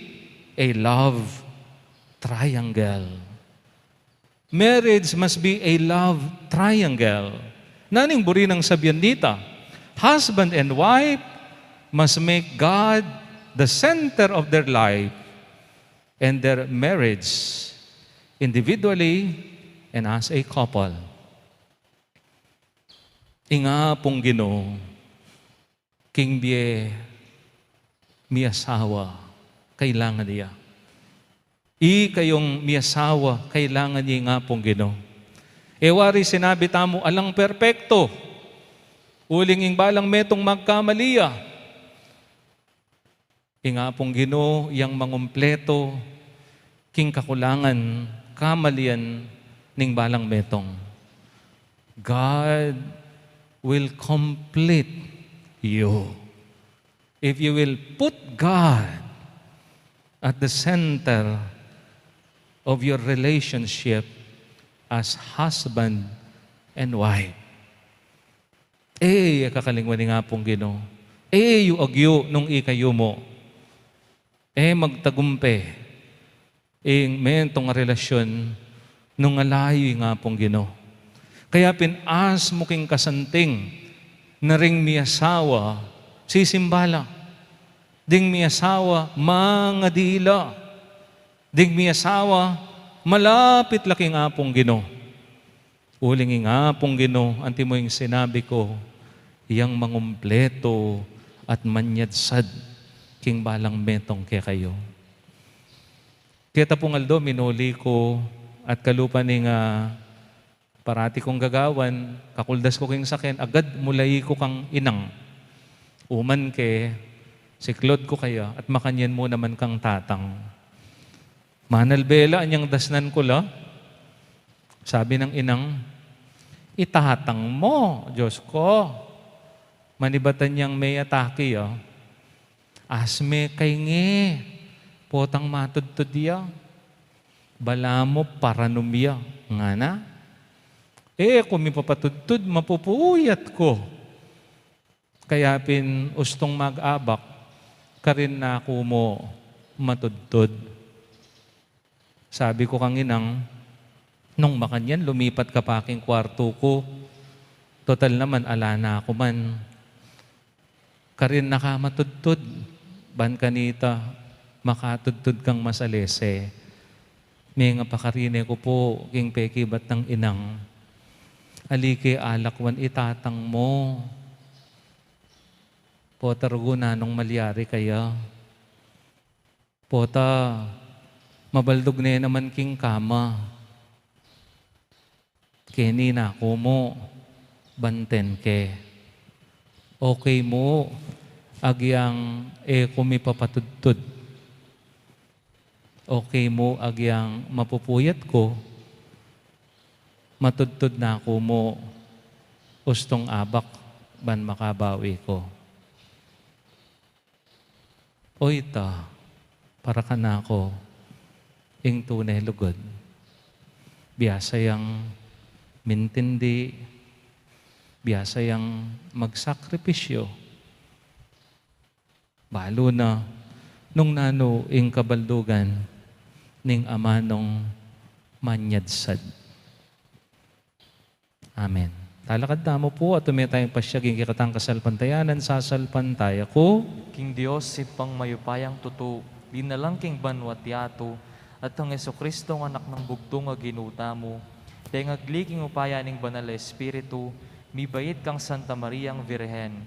a love triangle. Marriage must be a love triangle. Naning buri ng sabihan dita, husband and wife must make God the center of their life and their marriage, individually and as a couple. Inga pong Ginoo, king biye mi asawa, kailangan niya. Kayong mi asawa, kailangan niya nga pong Ginoo. Wari sinabi tamo, alang perpekto, uling ing balang metong magkamaliya. Nga pong Ginoo, yang mangumpleto, king kakulangan, kamalian, ning balang metong. God will complete you. If you will put God at the center of your relationship as husband and wife. Kakalingwan ni nga pong Ginoo. Yu agyo nung ikayo mo. Magtagumpe. Mentong relasyon nung alayo nga pong Ginoo. Kaya pinas mo king kasanting na ring mi asawa, sisimbala. Ding mi asawa, mga dila. Ding mi asawa, malapit laki nga pong Ginoo. Uling nga pong Ginoo, anti mo yung sinabi ko, iyang mangumpleto at manyadsad king balang metong kaya kayo. Kita pong aldo, minuli ko at kalupa ni nga parati kong gagawan, kakuldas ko king sakin, agad mulay ko kang inang. Uman ke, siklod ko kaya at makanyan mo naman kang tatang. Manalbela, anyang dasnan ko la. Sabi ng inang, itatang mo, Diyos ko. Manibatan niyang may atake, asme kay nge, potang matudtod ya. Bala mo paranumya. Nga na? Kung may papatudtod, mapupuyat ko. Kaya ustong mag-abak, karin na ako mo matudtod. Sabi ko kang inang, nung makanyan, lumipat ka pa aking kwarto ko. Total naman, ala na ako man. Karin na ka matudtod. Ban kanita, makatudtod kang masalese. May nga pakarine ko po, king pekibat ng inang. Alike alakwan itatang mo. Pota ruguna nung malyari kaya. Pota, mabaldog na naman king kama. Keni na ako mo, banten ke. Okay mo, agyang kumipapatudtud. Okay mo, agyang mapupuyat ko, matudtud na ako mo, ustong abak, ban makabawi ko. O ita, para ka na ako, ing tunay lugod. Biyasa yang mintindi, biyasa yang magsakripisyo. Balo na, nung nano ing kabaldugan, ning amanong manyadsad. Amen. Talakad na mo po at tumaya tayong pasyaging kikatang kasalpantayanan, sasalpantay ako. King Diyos, ipang mayupayang tuto, di na lang king banwat yato, at ang Jesucristo ng anak ng bugtong nga ginuta mo, dahil ngagliking upaya ning banal na Espiritu, mibayit kang Santa Mariang Virhen,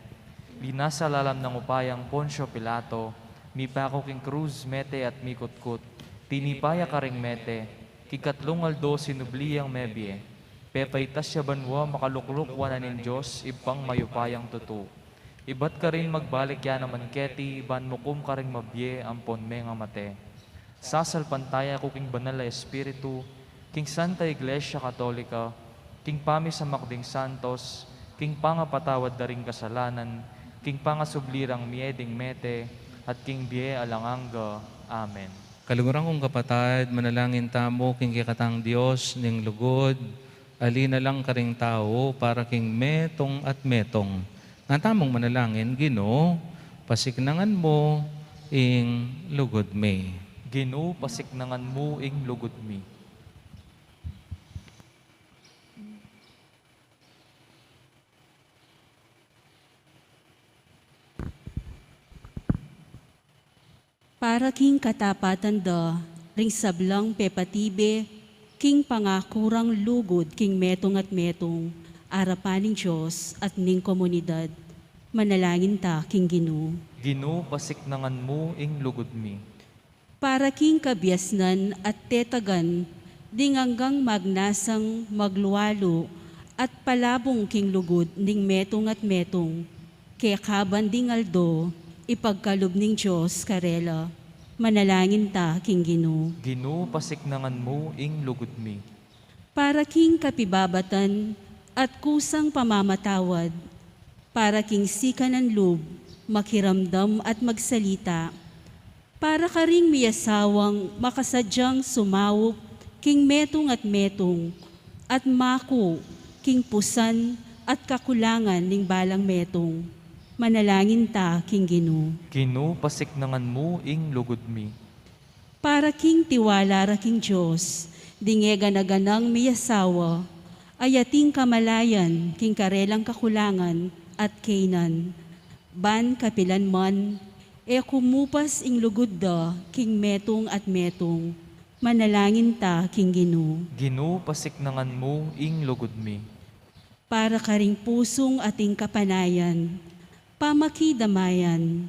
linasa lalam ng upayang Poncio Pilato, mipako king kruz, mete at mikutkut, tinipaya ka ring mete, kikatlong aldo sinubliyang mebye, pepaitas siya banwa makalukluk wananin Diyos, ipang mayupayang tuto. Ibat ka rin magbalik yan naman keti, ban mukum ka rin mabye, ampon me nga mate. Sasalpantaya ko king banal na Espiritu, king Santa Iglesia Katolika, king pami sa makding santos, king pangapatawad na ring kasalanan, king pangasublirang mieding mete, at king biye alanganga. Amen. Kalugurang kong kapatid, manalangin tamo, king kikatang Diyos, ning lugod, alina lang karing tao, para king metong at metong. Nga tamong manalangin, Ginoo, pasiknangan mo, ing lugod me. Ginoo, pasiknangan mo ing lugod mi. Para king katapatan da, ring sablang pepatibe, king pangakurang lugod, king metong at metong, arapaning Diyos at ning komunidad. Manalangin ta, King Ginoo. Ginoo, pasiknangan mo ing lugod mi. Para king kabiasnan at tetagan, dinganggang magnasang magluwalo, at palabong king lugod ning metong at metong, kaya kaban ding aldo, ipagkalob ning Diyos karela. Manalangin ta, King Ginoo. Ginoo, pasiknangan mo ing lugod mi. Para king kapibabatan at kusang pamamatawad, para king sikanan loob, makiramdam at magsalita, para ka ring miyasawang makasadyang sumawop, king metong at mako, king pusan at kakulangan ning balang metong. Manalangin ta, King Ginoo. Ginoo, pasiknangan mo ing lugod mi. Para king tiwala ra king Diyos, dingega na ganang miyasawa, ayating kamalayan, king karelang kakulangan at kainan. Ban kapilan man, e kumupas ing lugod da, king metong at metong. Manalangin ta, King Ginoo. Ginoo, pasiknangan mo ing lugod mi. Para karing pusong ating kapanayan, pamakidamayan,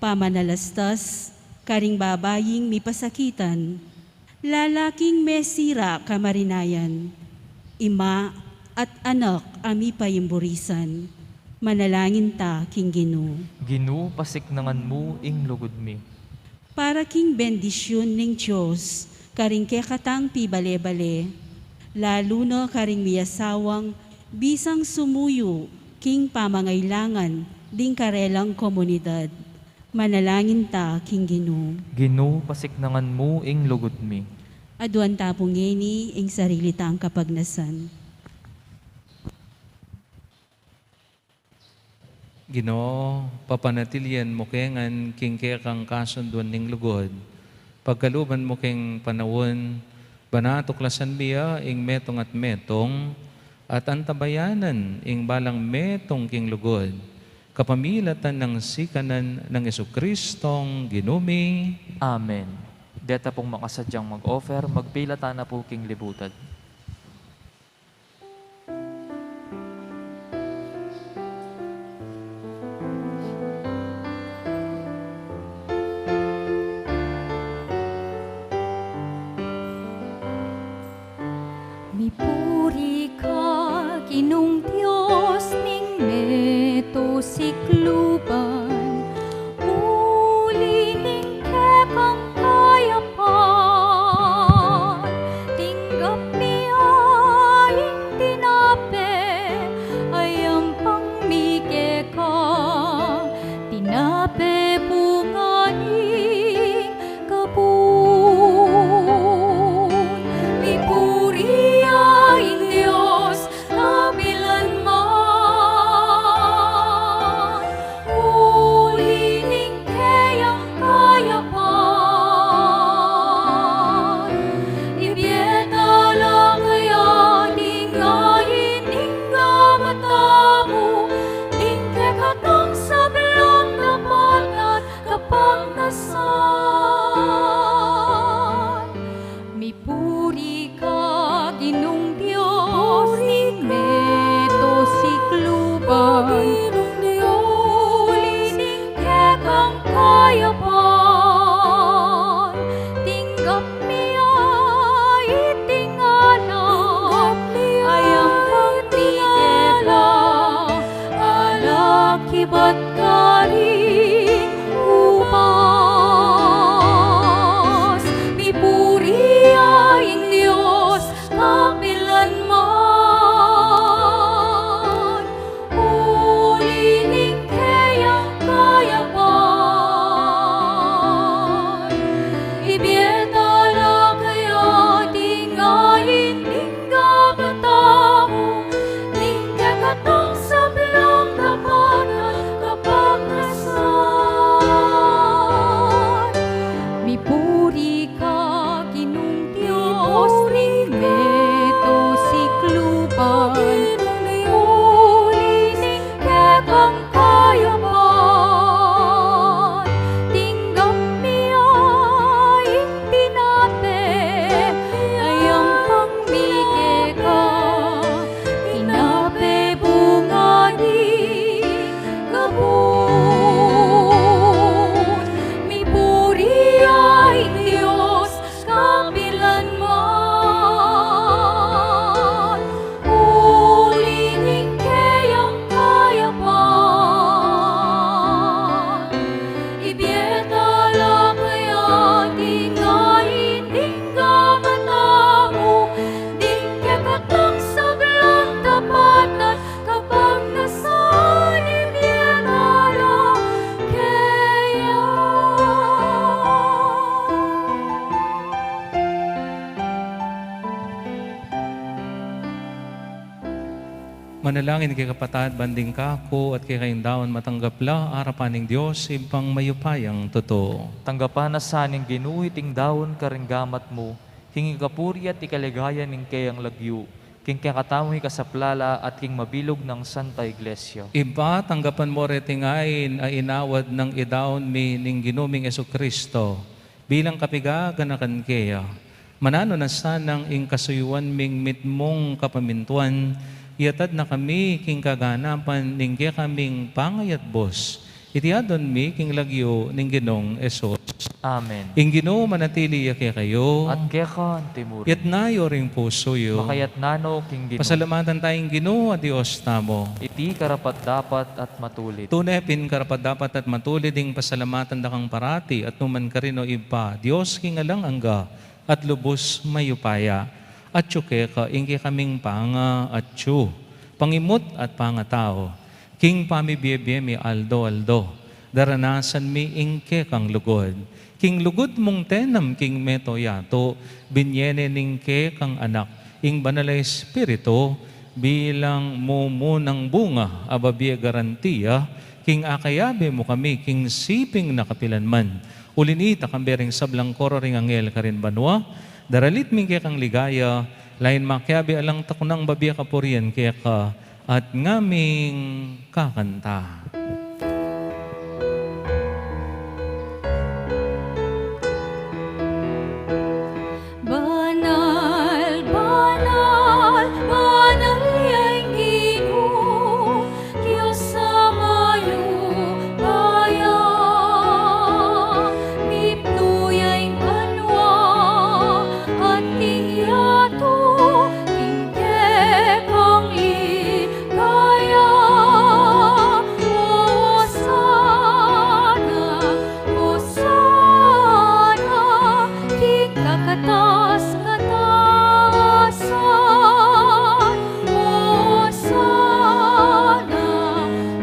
pamanalastas, karing babaying mipasakitan, lalaking mesira kamarinayan, ima at anak ami payimburisan. Manalangin ta, King Ginoo. Ginoo, pasiknangan mo ing lugod mi. Para king bendisyon ning Diyos, karing kekatang pibale-bale, lalo na karing miyasawang bisang sumuyo, king pamangailangan, ding karelang komunidad. Manalangin ta, King Ginoo. Ginoo, pasiknangan mo ing lugod mi. Aduan tapong ngeni, ing sarili taang kapagnasan. Ginoo, papanatilian mo kengan king kang kasunduan ning lugod. Pagkaluban mo king panawon, banatuklasan biya ing metong at antabayanan ing balang metong king lugod. Kapamilatan ng sikanan ng Jesucristong ginumi. Amen. Deta pong makasadyang mag-offer, magpilata na po king libutan. Mipuri ka, Ginong Diyos, ning meto sikluban, uli ning kekang kayapan, tinggap miyaing tinape, ayam pang mikeka, tinape bunganing kabun. Mipuri ang Diyos, kabilan man, uli ning kayang kayapan, ibieta lang kaya tingayin ning matamu, ning kekatang sablang dapat kapag nasan. Mipuri ka, Ginong Diyos, ning meto sikluban, uli ning kekang kayapan, tinggap miya itingalang, ayang pagtigela, alakibat karing umas. Mipuri ang Diyos, kapilan man, uli ning kayang kayapan, ibieta lang kaya tingayin ning matamu, ning kekatang sablang dapat kapag nasan. panalangin kay kapatad banding kako at kay kayong daon matanggapla arapaning Diyos impang mayupayang totoo. Tanggapan na saning ginuhiting daon karinggamat mo, hingi kapuri at ikaligaya ning kayang lagyu, king kakatamoy kasaplala at king mabilog ng Santa Iglesia. Iba, tanggapan mo retingain ay inawad ng idaon mi ning ginuming Kristo bilang kapigaganakan kaya. Manano na sanang ing kasuyuan ming mitmong kapamintuan, iatad na kami king kaganapan ning kaya kaming pangayat bos. Itiadon mi king lagyo ning Ginong Esos. Amen. Ing Ginoo manatili kaya kayo. At kaya ka, Timur. Yat nayo ring puso yo. Makayat nano king Ginoo. Pasalamatan tayong Ginoo at Diyos tamo. Iti karapat dapat at matulit. Tunepin karapat dapat at matulid ding pasalamatan da kang parati at numan ka rin o iba. Diyos kingalang angga at lubos mayupaya. At syuke ka ingi kaming panga at syu. Pangimot at pangatao. King pamibiyebye mi aldo. Daranasan mi ingke kang lugod. King lugod mong tenam king meto yato. Binyene ningke kang anak. Ing banalay espiritu bilang mumunang bunga ababiya garantiya. King akayabe mo kami king siping nakapilanman. Ulinita kang bering sablang koro ring angel karin banwa. Daralit ming kaya kang ligaya. Lain makyabi alang takunang babiya kapurian kaya ka at ngaming kakanta. Banal, banal, banal yang Ginoo, Diyos sa mayo baya. Mipnuyay kanwa at tiyato, tingke kang ligaya. Hosana, king kakatas katasan.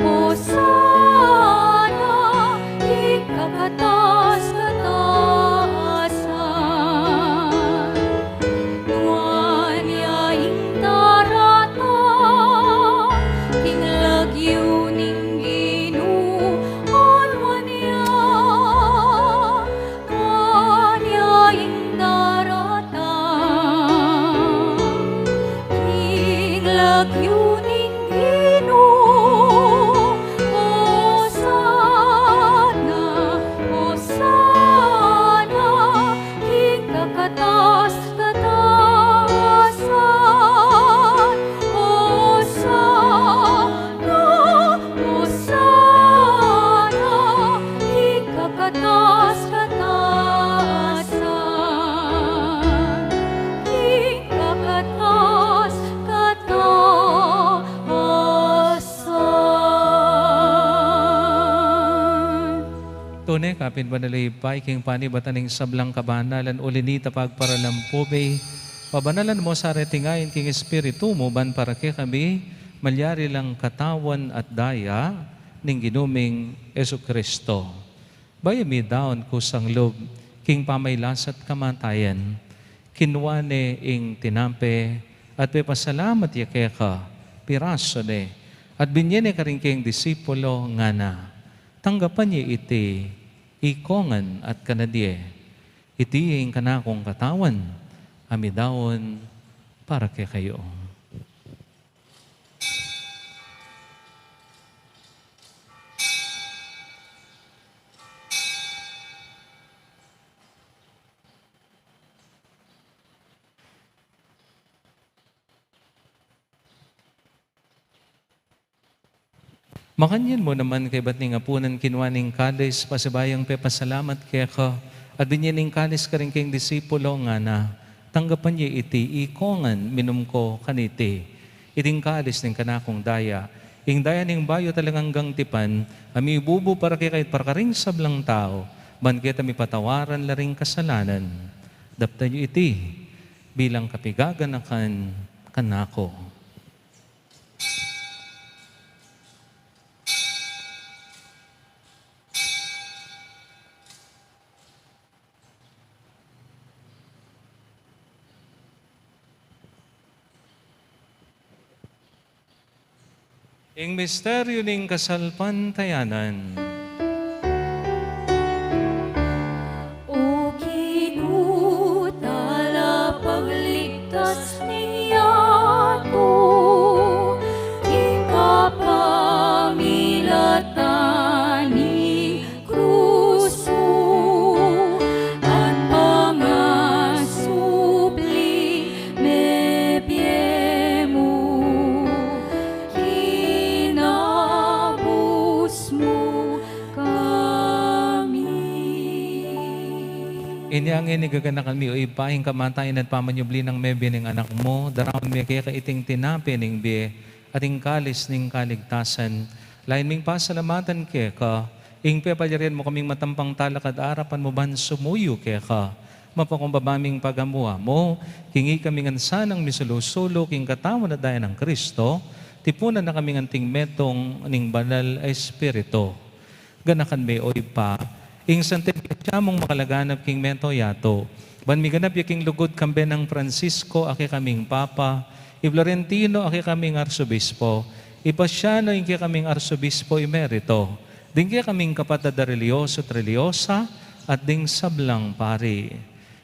Hosana, king kakatas katasan. Nuan yaing darata, king lagyo ning Ginoo, nuan yaing darata, king lagyo ning Ginoo. Hosana, Hosana, king kakatas katasan. Hosana, Hosana, king kakatas katasan. King kakatas katasan. Tunay kapin banalipay king panibataning sablang kabanalan ulinita pagparalampube. Pabanalan mo sa retingayin king espiritu mo ban para kay kami malyari lang katawan at daya ning ginuming Kristo. Bayami daon kusang lob king pamaylasat kamatayan. Kinwane ing tinampe at pasalamat yakeka piraso ne. At binyene ka rin king disipulo nga na. Tanggapan niya iti ikongan at kanadye. Iti ing kanakong katawan. Amidawon para kay kayo. Makanyan mo naman kay ba't nga punan kinwaning kalis, pasibayang pasalamat kaya ka, at binyaning kalis ka rin kayong disipulo nga na, tanggapan niya iti ikongan minum ko kaniti. Iting kalis ng kanakong daya, ing daya ning bayo talagang gangtipan, ami bubu para kay kahit parkaring sablang tao, ban kita mi patawaran laring kasalanan. Dapta niyo iti, bilang kapigaganakan kanako. Ing misteryo ning kasalpantayanan. O kinutala pagligtas niya to, ikapamilatan ni kruso, at pangasubli mebyemo, kinabus mo kami. Inyang inigaganakan mi o ipahing kamatayan at pamanyubli ng mebe ng anak mo, darawin mi kaya kaiting tinapi ning be, ating kalis ning kaligtasan. Lain ming pasalamatan kaya ka, ing pepalyarin mo kaming matampang talakad arapan mo ban sumuyo kaya ka. Mapakumbabaming pagamuha mo, kingi kaming ansanang misulusulo, king katamo na daya ng Kristo, tipunan na kaming anting metong ning banal espiritu. Ganakan me o ipa, ing santifikasya mong makalaganap king mento yato. Ban mi ganap yaking lugod kambe ng Francisco, aki kaming Papa, i Florentino, aki kaming Arsobispo, ipasyano ing kaming Arsobispo emerito, ding kaming kapatid na religyoso at religyosa, at ding sablang pari.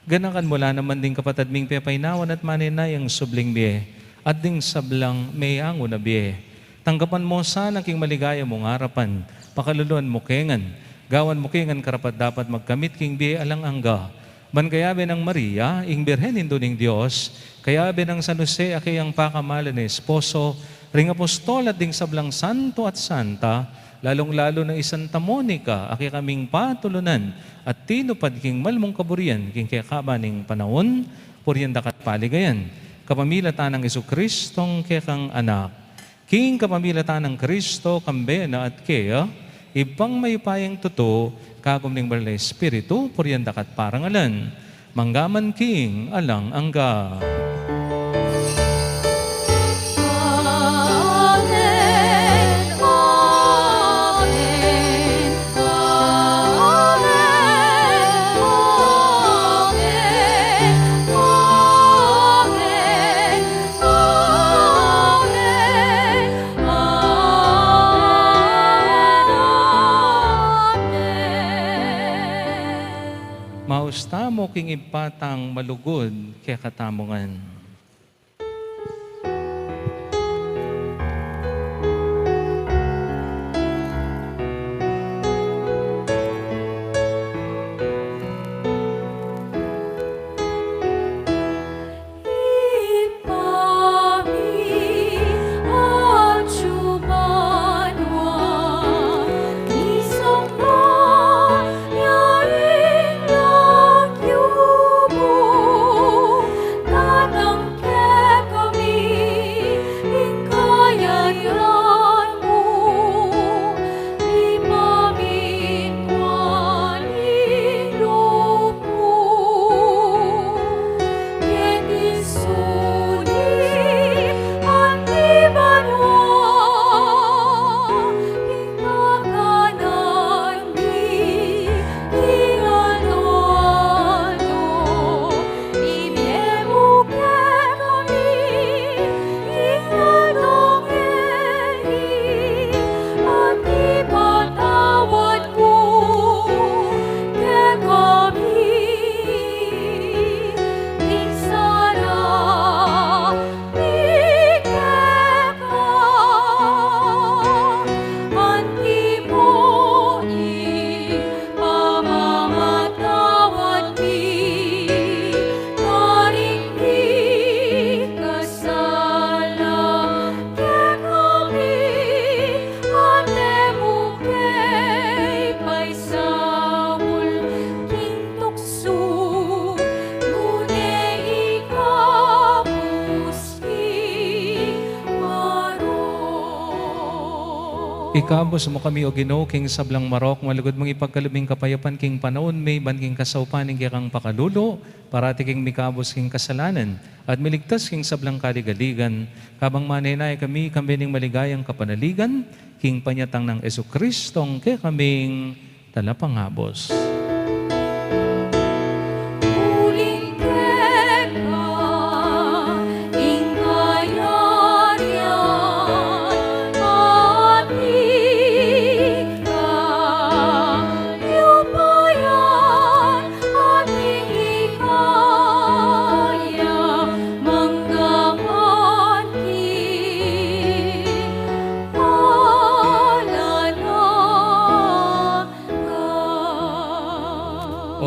Ganakan mula naman ding kapatid ming pepainawan at maninay ang subling biye, at ding sablang mayango na biye. Tanggapan mo sana king maligaya mong harapan, pakaluluan mo kengan, gawan mo kengan karapat dapat magkamit king biye alang angga. Ban kayabe ng Maria, ing Birhen ning Diyos, kayabe ng San Jose, akiyang pakamalan ni esposo, ring apostol at ding sablang santo at santa, lalong-lalo ng Santa Monica, aki kaming patulunan, at tinupad king malmong kaburian, king kayakaba ning panahon, puryandak at paligayan, kapamilatan ng Jesucristong kekang anak, king kapamilatan ng Kristo, kambena at kaya, ibang may payang totoo, kagom ning Banal na Espiritu, puryandak at parangalan, manggaman king alang angga. Mausta mo king ipatang malugod kaya katamungan. Ikabos mo kami o Ginoo king sablang marok, malugod mong ipagkalubing kapayapan king panahon, may ban king kasaupaning kang pakalulo, parati king mikabos king kasalanan, at miligtas king sablang kaligaligan, kabang maninay kami ning maligayang kapanaligan, king panyatang ng Jesucristong kaya kaming talapangabos. Oh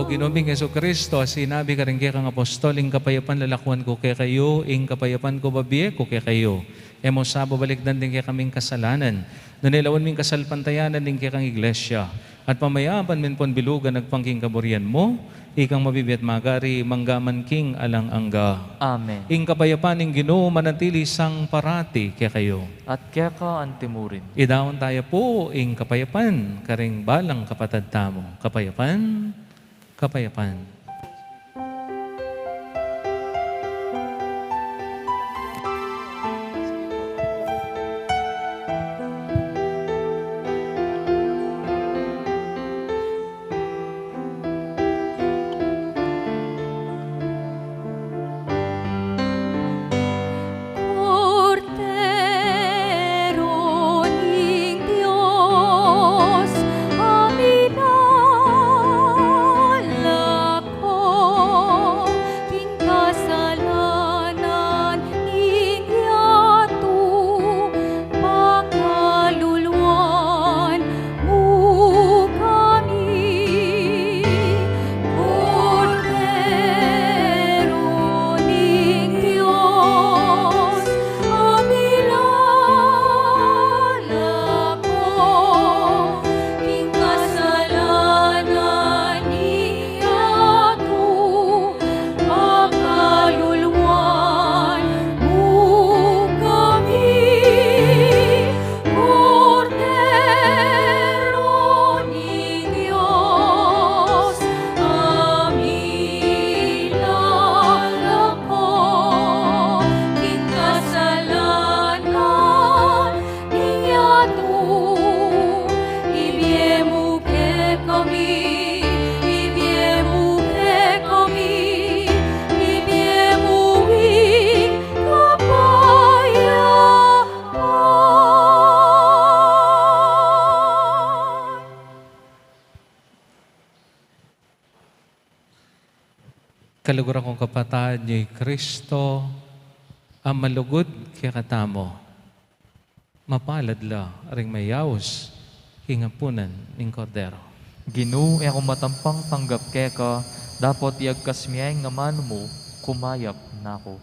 O Ginoong Yesu Kristo, sinabi ka rin kaya kang apostoling kapayapan lalakuan ko kaya kayo, ing kapayapan ko babiye ko kaya kayo. Emo sa babalikdan din kaya kaming kasalanan. Nanilawan ming kasalpantayanan din kaya kang iglesia. At pamayaan min pon bilugan nagpangking kaburian mo, ikang mabibiyat magari, manggaman king alang angga. Amen. Ing kapayapan ing Ginoo manatili sang parati kaya kayo. At kaya ka antimurin. Idaon tayo po ing kapayapan, karing balang kapatad tamo. Kapayapan, kapayapan. Cordero ning Dios, aminala ko, king kasalanan ning yato, makaluluan mo kami. Cordero ning Dios, aminala ko, king kasalanan ning yato, makaluluan mo kami. Cordero ning Dios, aminala ko, king kasalanan ning yato, ibiemu ke kami, ibiemu ke kami, ibiemu ing kapayapaan. Kaluguran kong kapatid ni Kristo, ang malugod kaya katamo. Mapalad la, ring mayaos, hingapunan ng kordero. Ginoo, akong matampang tanggap kaya ka, dapat iagkas miyay nga mano mo, kumayap nako.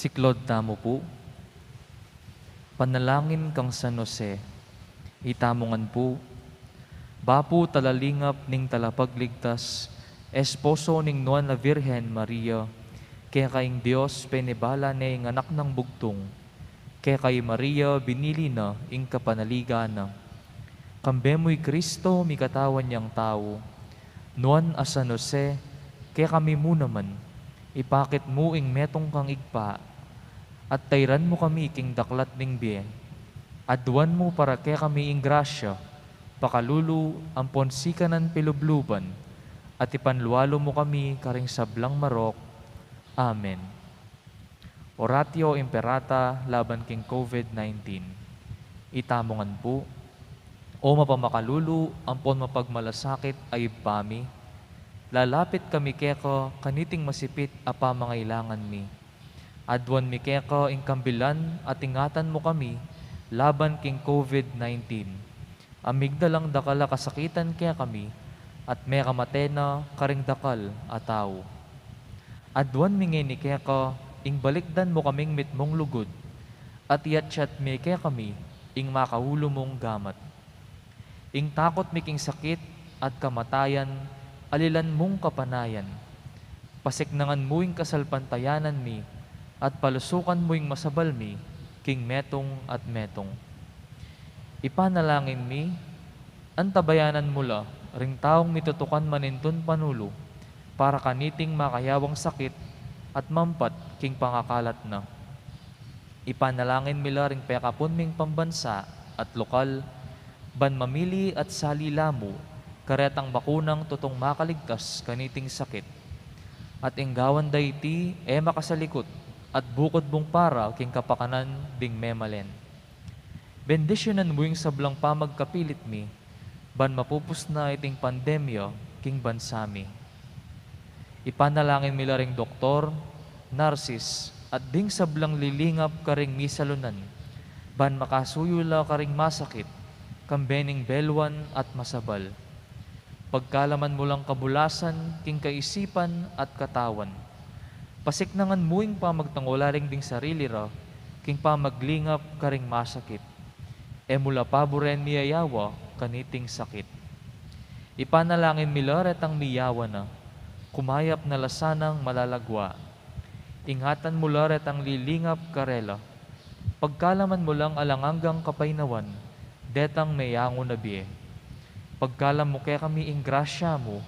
Siklod tamo po, panalangin kang San Jose, itamongan po, bapo talalingap ning talapagligtas, esposo ning Nuan na Virhen Maria, kaya kayong Diyos penibala na ing anak ng bugtong, kaya kay Maria binili na ing kapanaligan na. Kambemoy Kristo mi katawan niyang tao, Nuan a San Jose, kaya kami mo naman, ipakit mo ing metong kang igpa, at tayran mo kami king daklat ning biye. Adwan mo para kaya kami ing grasya, pakalulu ang ponsikanan pilubluban, at ipanlualo mo kami karing sablang marok. Amen. Oratio Imperata laban king COVID-19. Itamongan po, o mapamakalulu, ampon mapagmalasakit ay pami, lalapit kami keko kaniting masipit a pamangailangan mi. Adwan mi keko ing kambilan at ingatan mo kami laban king COVID-19. Amigdalang dakala kasakitan kaya kami at may kamatena karing dakal a tao. Adwan mi ngeni keko ing balikdan mo kaming mitmong lugod at iyatsyat mi kaya kami ing makahulo mong gamat. Ing takot mi king sakit at kamatayan alilan mong kapanayan. Pasiknangan mo ing kasalpantayanan mi, at palusukan mo ing masabal mi, king metong at metong. Ipanalangin mi, antabayanan mula, ring taong mitutukan maninton panulo, para kaniting makayawang sakit, at mampat king pangakalat na. Ipanalangin mila ring pekapon ming pambansa, at lokal, ban mamili at salilamo, karetang bakunang tutong makaligtas kaniting sakit. At inggawan dayti makasalikot at bukod mong para king kapakanan ding memalen. Bendisyonan mo yung sablang pamagkapilit mi, ban mapupus na iting pandemya king bansami. Ipanalangin mila ring doktor, narsis, at ding sablang lilingap karing misalunan, ban makasuyula karing masakit, kambening belwan at masabal. Pagkalaman mo lang kabulasan, king kaisipan at katawan. Pasiknangan mo ing pamagtangularing ding sarili ra, king pamaglingap karing masakit. Mula paboren miyayawa, kaniting sakit. Ipanalangin mila retang miyawa na, kumayap na lasanang malalagwa. Ingatan mo la retang lilingap karela. Pagkalaman mo lang alanganggang kapainawan, detang mayango na biye. Pagkalam mo kaya kami ing grasya mo,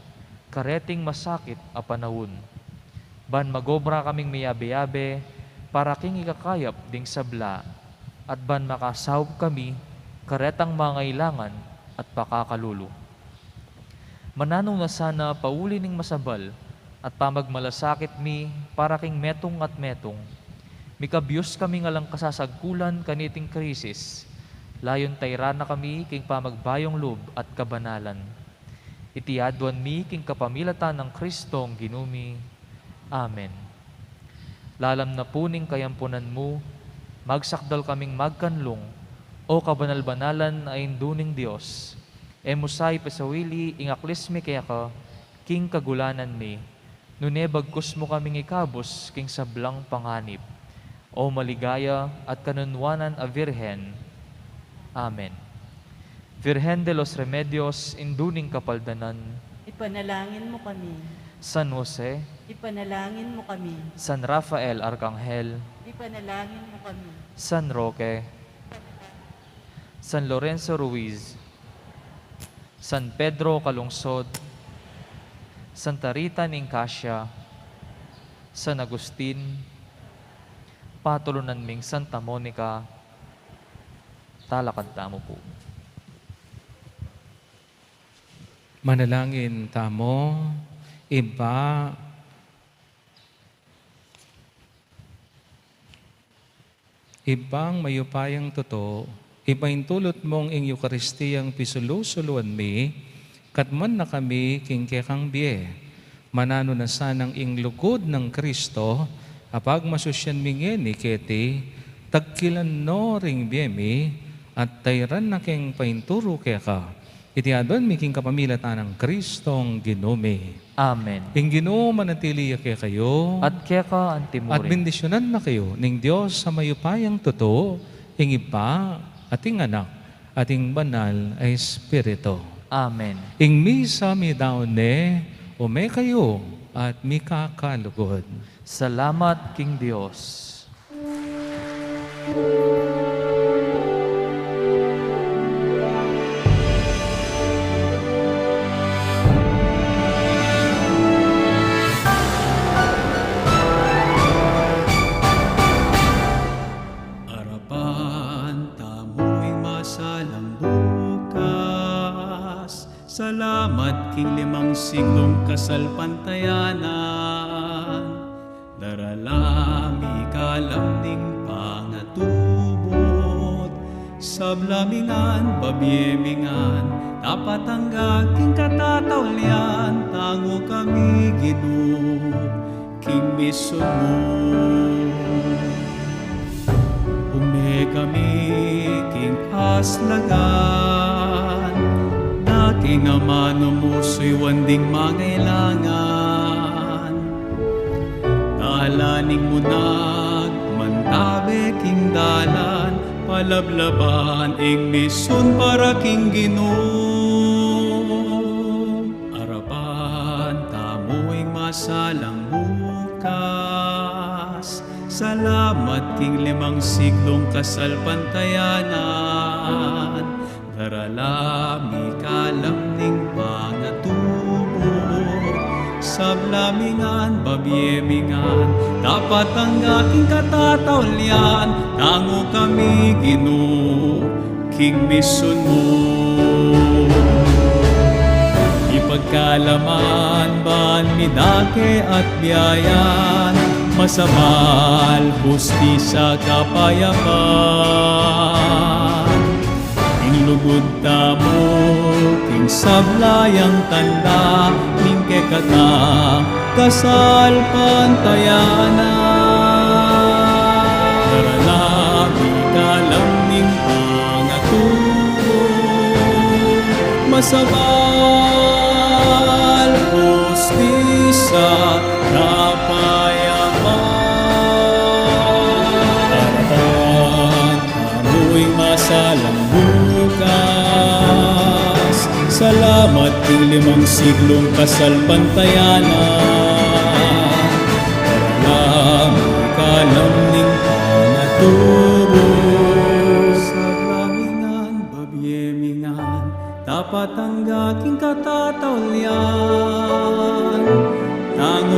kareting masakit a panahon. Ban magobra kaming miyabe-yabe, para king ikakayap ding sabla, at ban makasawb kami, karetang mangailangan at pakakalulu. Mananong na sana pauli ning masabal, at pamagmalasakit mi, para king metong at metong. Mikabiyos kami nga lang kasasagkulan kaniting krisis, layon tayra na kami king pamagbayong loob at kabanalan. Itiadwan mi king kapamilatan ng Kristong ginumi. Amen. Lalam na puning kayampunan mo, magsakdal kaming magkanlong, o kabanal-banalan ay induning Diyos. Musay pasawili ing aklis mi kaya ka, king kagulanan mi, nunebagkus mo kaming ikabos king sablang panganib. O maligaya at kanunwanan a Virhen. Amen. Virgen de los Remedios, induning kapaldanan. Ipanalangin mo kami. San Jose, Ipanalangin mo kami. San Rafael Arcangel, Ipanalangin mo kami. San Roque, San Lorenzo Ruiz, San Pedro Calungsod, Santa Rita Nicasia, San Agustin, patulunan ming Santa Monica, talakad tamo po. Manalangin tamo, iba, ibang mayupayang totoo, ipaintulot mong ing Eukaristiyang pisulu-suluan mi, katman na kami king kekang biye, manano na sanang ing lugod ng Kristo, apag masusyan mingen ni keti, tagkilan no ring biye mi, at tayran na king painturo keka, iti adon miking kapamilatan ng Kristong Ginome. Amen. Ing Ginoo manatili kaya kayo, At kaya ka ang timurin. at bendisyonan na kayo ning Diyos sa mayupayang totoo, ing Ipa, ating anak, ating banal ay Espiritu. Amen. Ing misa mi daon ne, ume kayo, at mi kakalugod. Salamat King Dios. Harapan tamo'y masalang bukas. Salamat king 5 siglong kasalpantayanan. Daralami kalamning pangatubot. Sablamingan, babyemingan, tapat ang gaking katatawlian. Tango kami Ginoo, king mission mo. Ume kami king aslagan, daking amano mo so'y wanding mangailangan. Dalaning mo nagmantabe king dalan, palablaban ing misyon para king Ginoo. Arapan tamo'y masalang bukas. Salamat king 5 siglong kasalpantayanan. Daralami kalamning pangatubot. Sablamingan, babyemingan, dapat ang aking katatawlian. Tango kami Ginoo, king mission mo. Ipagkalaman ban midake at biyayan, masabal, hustisya, kapayapaan. Ing lugod tamo, king sablayang tanda, ning kekatang kasal pantayanan. Daralami kalamning pangatubot, masabal, hustisya, kapayapaan. Amoy masalang bukas. Salamat king 5 siglong kasalpantayanan. Daralami kalamning pangatubot. Sablamingan, babyemingan, tapat ang aking katatawlian. Tango